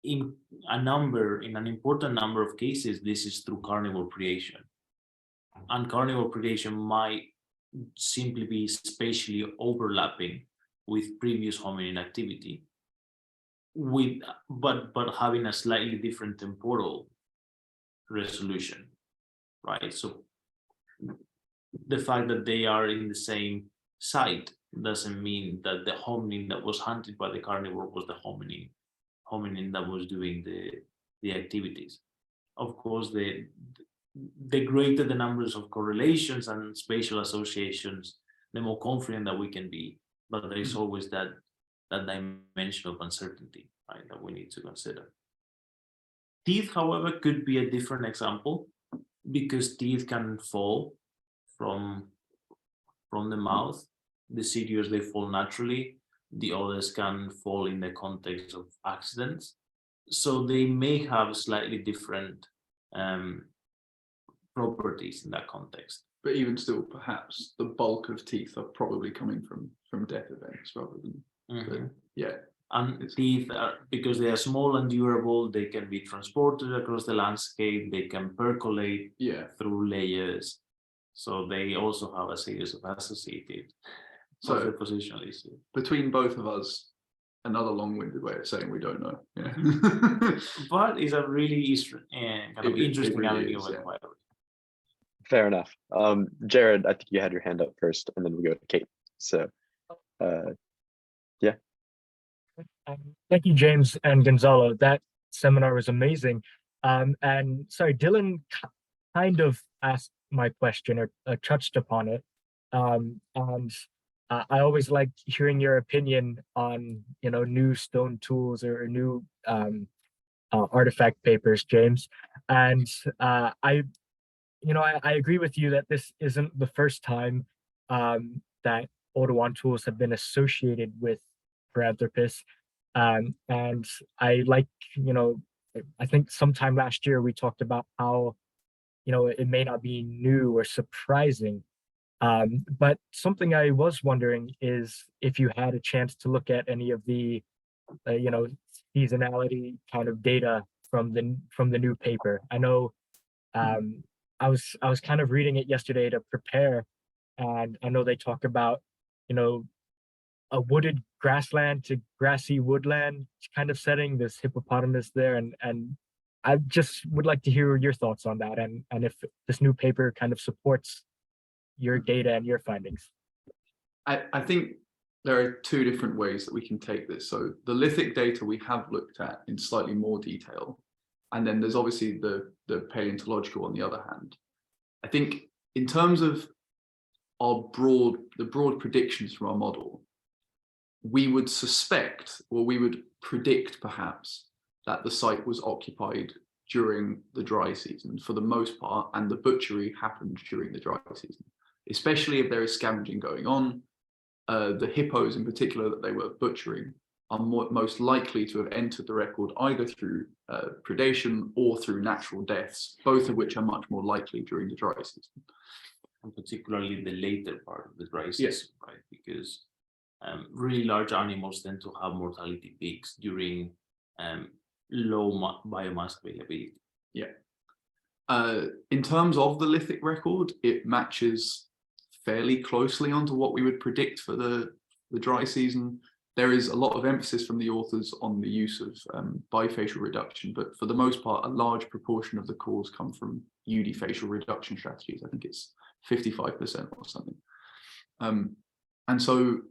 In an important number of cases, this is through carnivore predation. And carnivore predation might simply be spatially overlapping with previous hominin activity, but having a slightly different temporal resolution, right? So the fact that they are in the same site doesn't mean that the hominin that was hunted by the carnivore was the hominin that was doing the activities. Of course, the greater the numbers of correlations and spatial associations, the more confident that we can be. But there is always that dimension of uncertainty, right, that we need to consider. Teeth, however, could be a different example, because teeth can fall from the mouth. The serious, they fall naturally. The others can fall in the context of accidents. So they may have slightly different properties in that context. But even still, perhaps the bulk of teeth are probably coming from death events rather than, yeah. And teeth, because they are small and durable, they can be transported across the landscape, they can percolate through layers. So they also have a series of associated positional issues. Between both of us, another long-winded way of saying we don't know. Yeah. But it's a really kind of interesting avenue of inquiry. Fair enough. Jared, I think you had your hand up first, and then we'll go to Kate. So, yeah. Thank you, James and Gonzalo. That seminar was amazing. And sorry, Dylan kind of asked my question or touched upon it. And I always like hearing your opinion on, new stone tools or new artifact papers, James. And I agree with you that this isn't the first time that Oldowan tools have been associated with Paranthropus. And I like, I think sometime last year we talked about how, it may not be new or surprising. But something I was wondering is if you had a chance to look at any of the, seasonality kind of data from the new paper. I know I was kind of reading it yesterday to prepare, and I know they talk about, a wooded grassland to grassy woodland kind of setting, this hippopotamus there, and I just would like to hear your thoughts on that, and if this new paper kind of supports your data and your findings. I think there are two different ways that we can take this. So the lithic data we have looked at in slightly more detail, and then there's obviously the paleontological on the other hand. I think in terms of the broad predictions from our model, we would suspect, or we would predict perhaps, that the site was occupied during the dry season for the most part, and the butchery happened during the dry season, especially if there is scavenging going on. The hippos in particular that they were butchering are most likely to have entered the record either through predation or through natural deaths, both of which are much more likely during the dry season. And particularly the later part of the dry season, right? Because really large animals tend to have mortality peaks during low biomass availability. Yeah. In terms of the lithic record, it matches fairly closely onto what we would predict for the dry season. There is a lot of emphasis from the authors on the use of bifacial reduction, but for the most part, a large proportion of the cores come from unifacial reduction strategies. I think it's 55% or something. And so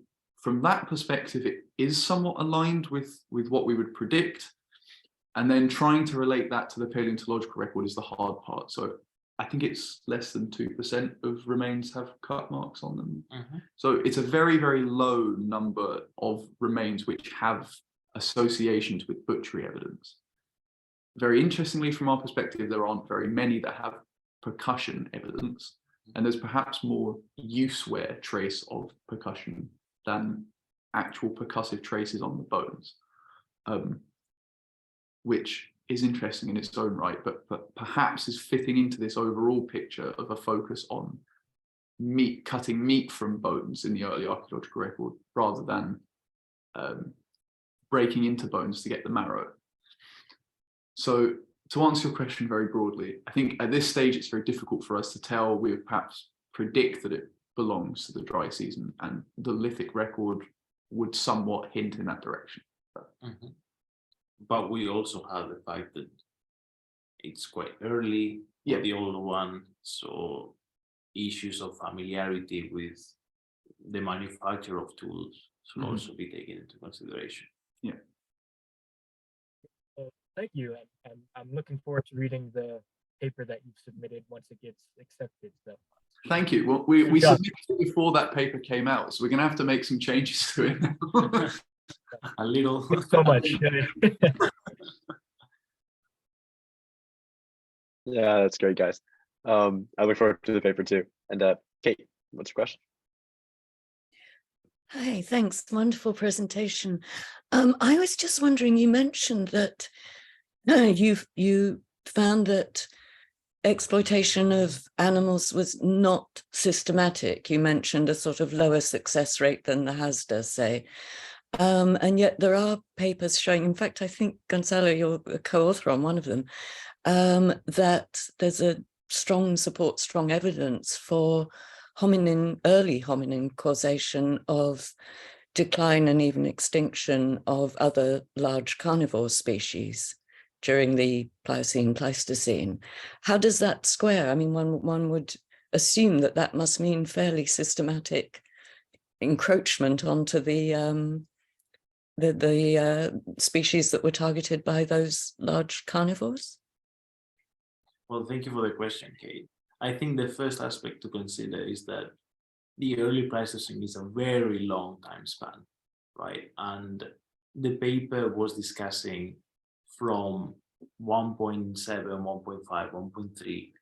from that perspective, it is somewhat aligned with what we would predict. And then trying to relate that to the paleontological record is the hard part. So I think it's less than 2% of remains have cut marks on them. So it's a very, very low number of remains which have associations with butchery evidence. very interestingly, from our perspective, there aren't very many that have percussion evidence, and there's perhaps more use-wear trace of percussion than actual percussive traces on the bones, which is interesting in its own right, but perhaps is fitting into this overall picture of a focus on cutting meat from bones in the early archaeological record, rather than breaking into bones to get the marrow. So to answer your question very broadly, I think at this stage it's very difficult for us to tell. We would perhaps predict that it belongs to the dry season, and the lithic record would somewhat hint in that direction. But we also have the fact that it's quite early, the older one, so issues of familiarity with the manufacture of tools should also be taken into consideration. Yeah. Thank you, and I'm looking forward to reading the paper that you've submitted once it gets accepted. So. Thank you. Well, we submitted it before that paper came out, so we're going to have to make some changes to it now. A little. Thanks so much. Yeah, that's great, guys. I look forward to the paper too. And Kate, what's your question? Hi, thanks. Wonderful presentation. I was just wondering, you mentioned that you found that exploitation of animals was not systematic. You mentioned a sort of lower success rate than the HASDA, say. And yet there are papers showing, in fact, I think, Gonzalo, you're a co-author on one of them, that there's a strong evidence for early hominin causation of decline and even extinction of other large carnivore species during the Pliocene, Pleistocene. How does that square? I mean, one would assume that that must mean fairly systematic encroachment onto the species that were targeted by those large carnivores. Well, thank you for the question, Kate. I think the first aspect to consider is that the early Pleistocene is a very long time span, right? And the paper was discussing from 1.7, 1.5, 1.3,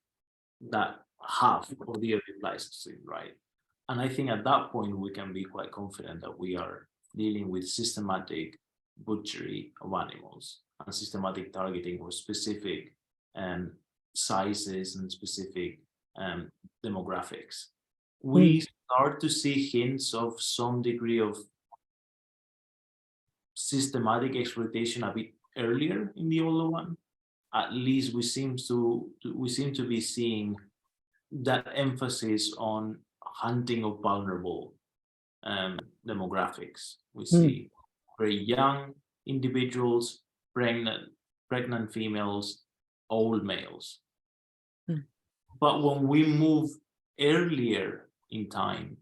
that half of the early Pleistocene, right? And I think at that point, we can be quite confident that we are dealing with systematic butchery of animals and systematic targeting of specific sizes and specific demographics. We start to see hints of some degree of systematic exploitation a bit earlier in the older one. At least we seem to be seeing that emphasis on hunting of vulnerable demographics. We see very young individuals, pregnant females, old males. But when we move earlier in time,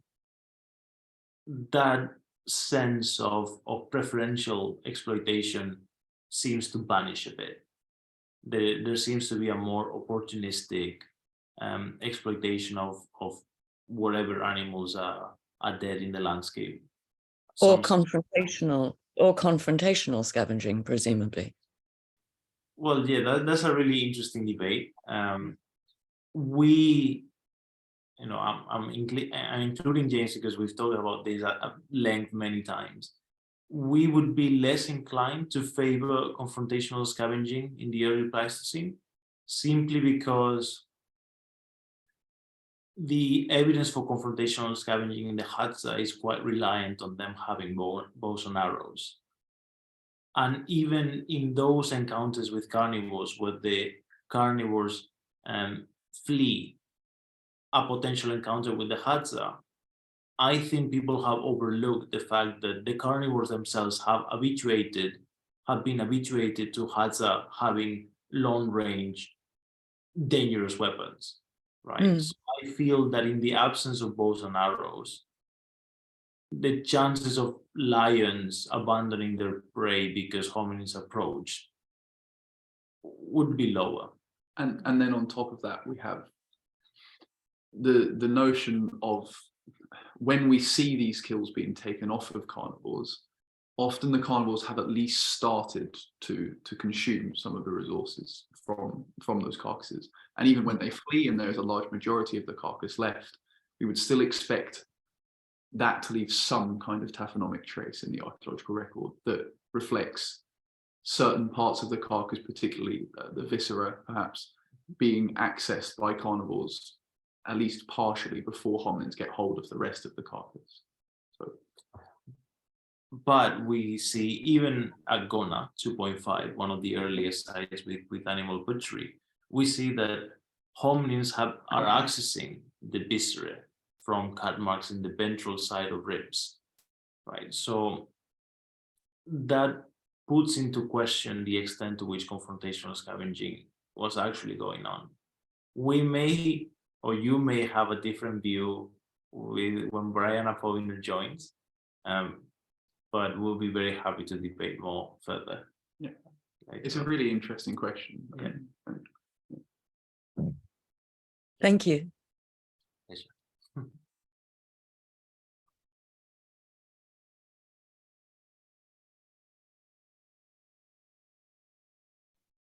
that sense of preferential exploitation seems to vanish a bit. There seems to be a more opportunistic exploitation of whatever animals are dead in the landscape. Or confrontational scavenging, presumably. Well, yeah, that's a really interesting debate. I'm including James because we've talked about this at length many times. We would be less inclined to favor confrontational scavenging in the early Pleistocene, simply because the evidence for confrontational scavenging in the Hadza is quite reliant on them having bows and arrows. And even in those encounters with carnivores, where the carnivores flee a potential encounter with the Hadza, I think people have overlooked the fact that the carnivores themselves have been habituated to Hadza having long-range, dangerous weapons, right? So I feel that in the absence of bows and arrows, the chances of lions abandoning their prey because hominins approach would be lower. And then on top of that, we have the notion of when we see these kills being taken off of carnivores, often the carnivores have at least started to consume some of the resources from those carcasses. And even when they flee and there's a large majority of the carcass left, we would still expect that to leave some kind of taphonomic trace in the archaeological record that reflects certain parts of the carcass, particularly the viscera, perhaps, being accessed by carnivores, at least partially, before hominins get hold of the rest of the carcass. So, but we see even at Gona 2.5, one of the earliest sites with animal butchery, we see that hominins are accessing the viscera from cut marks in the ventral side of ribs, right? So that puts into question the extent to which confrontational scavenging was actually going on. We may, or you may have a different view when Brian Apolliner joins, but we'll be very happy to debate more further. Yeah, it's a really interesting question. Yeah. Thank you.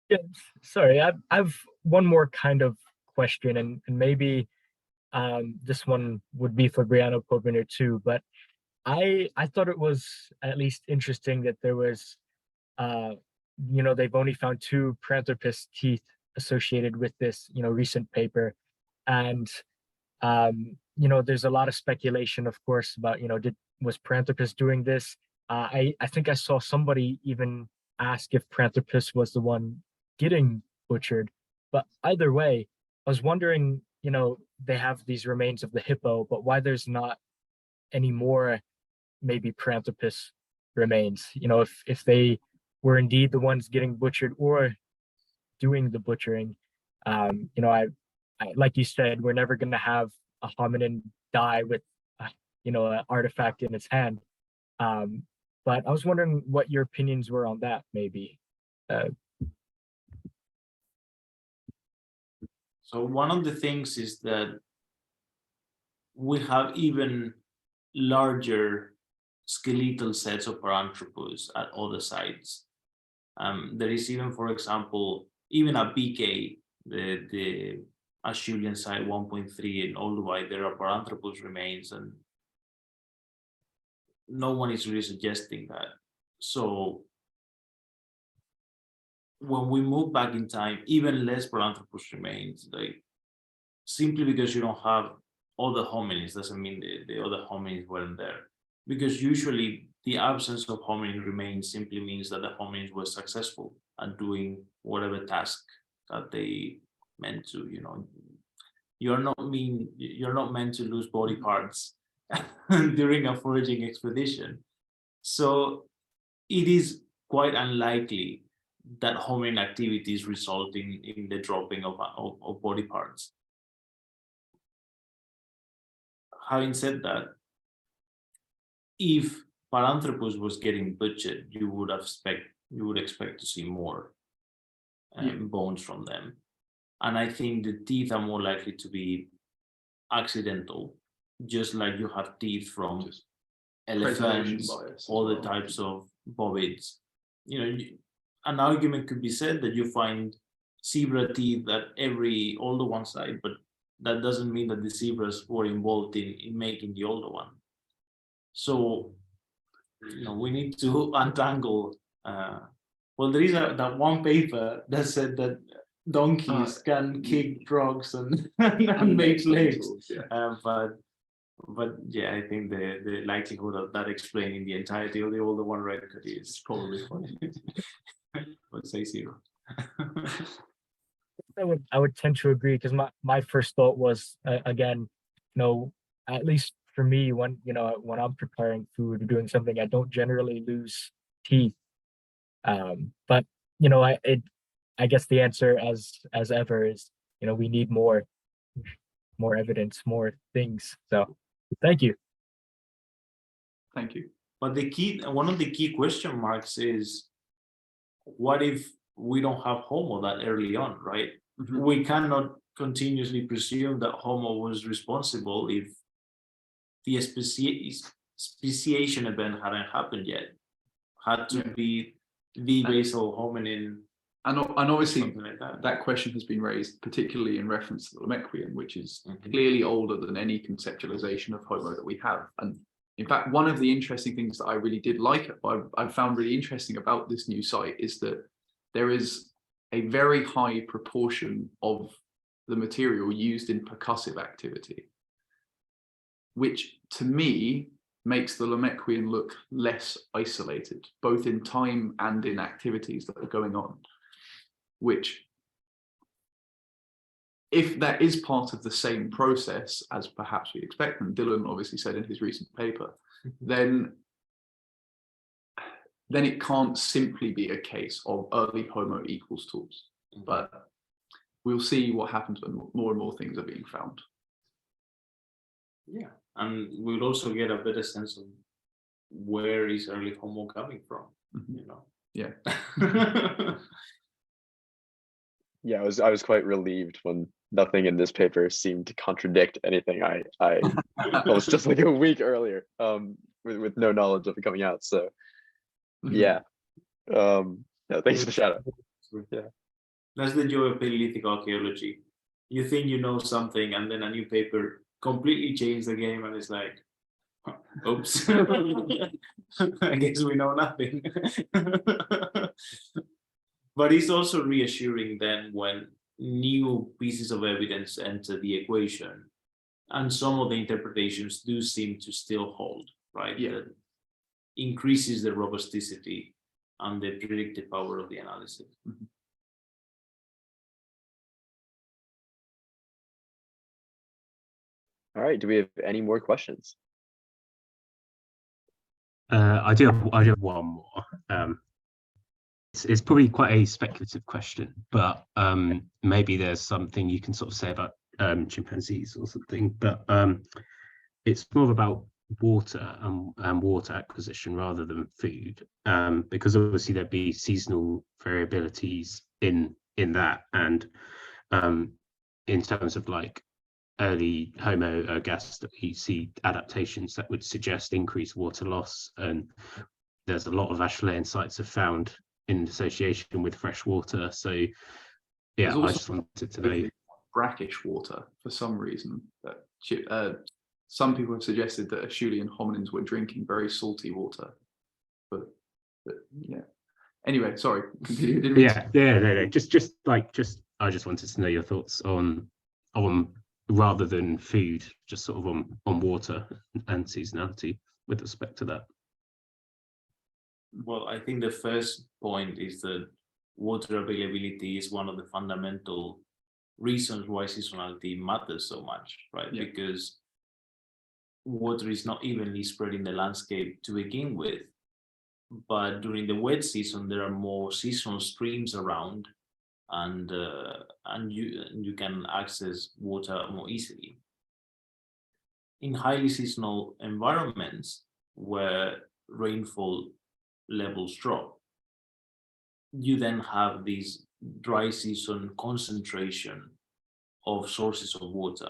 Yeah, sorry, I've one more kind of question, and maybe this one would be for Brianna Pobiner too, but I thought it was at least interesting that there was, they've only found 2 Paranthropus teeth associated with this, recent paper. And, there's a lot of speculation, of course, about, was Paranthropus doing this? I think I saw somebody even ask if Paranthropus was the one getting butchered. But either way, I was wondering, they have these remains of the hippo, but why there's not any more maybe Paranthropus remains, if they were indeed the ones getting butchered or doing the butchering. I like you said, we're never going to have a hominin die with an artifact in its hand, but I was wondering what your opinions were on that. Maybe so one of the things is that we have even larger skeletal sets of Paranthropus at other sites. There is even, for example, even at BK, the Acheulean site 1.3 in Oldowan, there are Paranthropus remains, and no one is really suggesting that. So when we move back in time, even less Paranthropus remains. Like, simply because you don't have other hominins doesn't mean the other hominins weren't there. Because usually the absence of hominin remains simply means that the hominins were successful at doing whatever task that they meant to. You're not meant to lose body parts during a foraging expedition. So it is quite unlikely that hominin activities result in the dropping of body parts. Having said that, if Paranthropus was getting butchered, you would expect to see more bones from them. And I think the teeth are more likely to be accidental, just like you have teeth from elephants, all the types of bovids. An argument could be said that you find zebra teeth at every Oldowan site, but that doesn't mean that the zebras were involved in making the Oldowan. So, we need to untangle. Well, there is that one paper that said that donkeys can kick drugs and make slaves. Yeah. But yeah, I think the likelihood of that explaining the entirety of the Oldowan record is probably funny. Let's say 0. I would tend to agree, because my first thought was again, at least for me, when I'm preparing food or doing something, I don't generally lose teeth. But I guess the answer as ever is, we need more evidence, more things. So thank you. Thank you. But one of the key question marks is, what if we don't have Homo that early on, right? Mm-hmm. We cannot continuously presume that Homo was responsible if the speciation event hadn't happened yet. had to be the basal hominin. And obviously something like that. that question has been raised, particularly in reference to the Linares, which is clearly older than any conceptualization of Homo that we have. And in fact, one of the interesting things that I really did like, I found really interesting about this new site is that there is a very high proportion of the material used in percussive activity, which to me makes the Linares look less isolated, both in time and in activities that are going on, which, if that is part of the same process as perhaps we expect, and Dylan obviously said in his recent paper, then it can't simply be a case of early Homo equals tools. But we'll see what happens when more and more things are being found. Yeah, and we'll also get a better sense of where is early Homo coming from, you know? Yeah. Yeah, I was quite relieved when nothing in this paper seemed to contradict anything I was just like a week earlier, with no knowledge of it coming out. So yeah. Yeah, thanks for the shout out. Yeah. That's the joy of Paleolithic archaeology. You think you know something, and then a new paper completely changed the game, and it's like, oops, I guess we know nothing. But it's also reassuring then when new pieces of evidence enter the equation, and some of the interpretations do seem to still hold, right? Yeah. That increases the robusticity and the predictive power of the analysis. All right, do we have any more questions? I do have one more. It's probably quite a speculative question, but maybe there's something you can sort of say about chimpanzees or something. But it's more about water and water acquisition rather than food, because obviously there'd be seasonal variabilities in that, and in terms of like early Homo ergaster, that we see adaptations that would suggest increased water loss, and there's a lot of Acheulean sites have found in association with fresh water. So yeah, I just wanted to know. Brackish water for some reason. That some people have suggested that Acheulean hominins were drinking very salty water, but yeah. Anyway, sorry. Continue. No. Just I just wanted to know your thoughts on rather than food, just sort of on water and seasonality with respect to that. Well, I think the first point is that water availability is one of the fundamental reasons why seasonality matters so much, right? Yeah. Because water is not evenly spread in the landscape to begin with, but during the wet season there are more seasonal streams around, and you can access water more easily. In highly seasonal environments where rainfall levels drop, you then have this dry season concentration of sources of water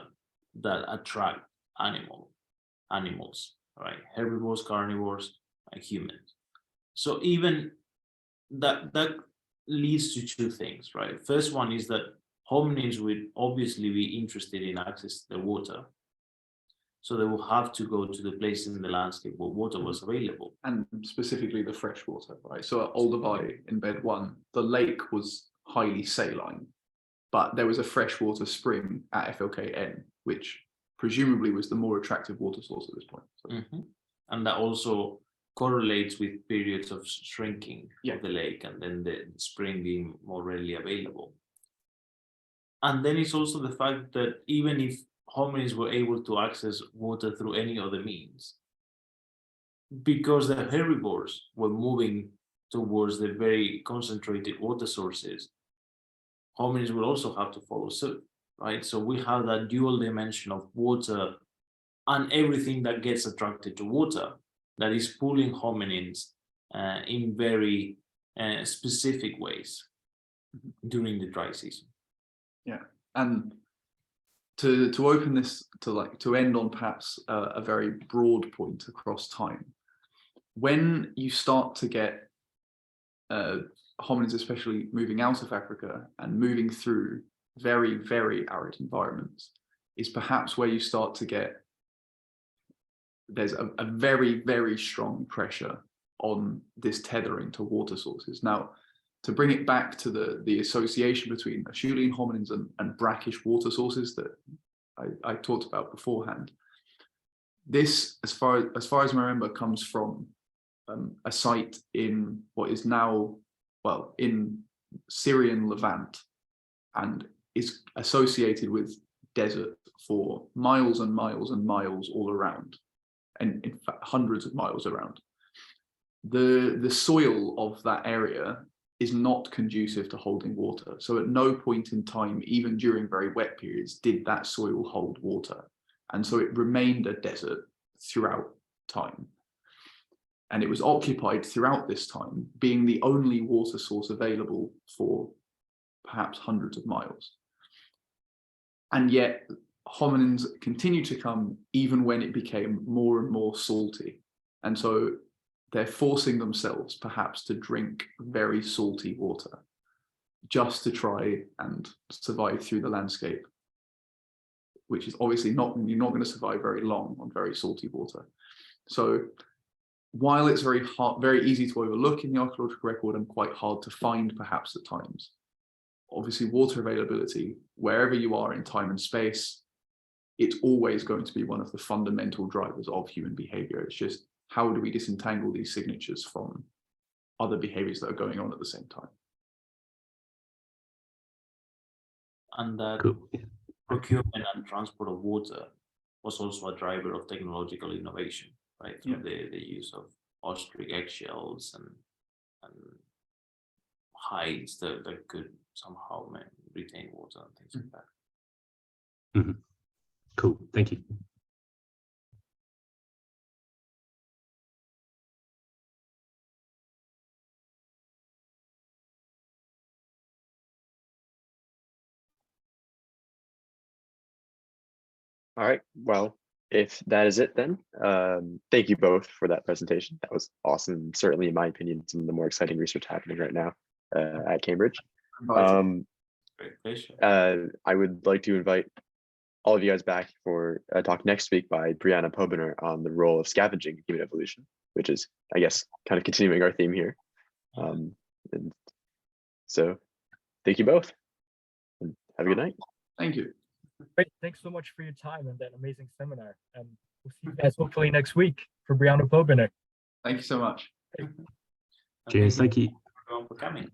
that attract animals, right? Herbivores, carnivores, and humans. So even that leads to two things, right? First one is that hominins would obviously be interested in access to the water. So they will have to go to the place in the landscape where water was available. And specifically the fresh water, right? So at Oldowan in bed 1, the lake was highly saline, but there was a freshwater spring at FLKN, which presumably was the more attractive water source at this point. So. And that also correlates with periods of shrinking of the lake, and then the spring being more readily available. And then it's also the fact that even if hominins were able to access water through any other means, because the herbivores were moving towards the very concentrated water sources, hominins will also have to follow suit, right? So we have that dual dimension of water and everything that gets attracted to water that is pulling hominins in very specific ways during the dry season. Yeah, and to open this, to end on perhaps a very broad point across time, when you start to get hominins, especially moving out of Africa and moving through very, very arid environments, is perhaps where you start to get, there's a very, very strong pressure on this tethering to water sources. Now, to bring it back to the association between Acheulean hominins and brackish water sources that I talked about beforehand, this, as far as I remember, comes from a site in what is now, well, in Syrian Levant, and is associated with desert for miles and miles and miles all around, and in fact hundreds of miles around. The soil of that area is not conducive to holding water. So at no point in time, even during very wet periods, did that soil hold water. And so it remained a desert throughout time. And it was occupied throughout this time, being the only water source available for perhaps hundreds of miles. And yet hominins continued to come even when it became more and more salty. And so they're forcing themselves perhaps to drink very salty water just to try and survive through the landscape, which is obviously not, you're not going to survive very long on very salty water. So while it's very hard, very easy to overlook in the archaeological record and quite hard to find perhaps at times, obviously water availability, wherever you are in time and space, it's always going to be one of the fundamental drivers of human behavior. It's just, how do we disentangle these signatures from other behaviors that are going on at the same time? And that Cool. procurement and transport of water was also a driver of technological innovation, right? Through the use of ostrich eggshells and hides that could somehow retain water and things like that. Mm-hmm. Cool, thank you. All right, well, if that is it then, thank you both for that presentation. That was awesome. Certainly, in my opinion, some of the more exciting research happening right now at Cambridge. Great pleasure. I would like to invite all of you guys back for a talk next week by Brianna Pobiner on the role of scavenging in human evolution, which is, I guess, kind of continuing our theme here. And so thank you both and have a good night. Thank you. Great. Thanks so much for your time and that amazing seminar. And we'll see you guys hopefully next week for Brianna Pobiner. Thank you so much. Cheers, thank you. Everyone for coming.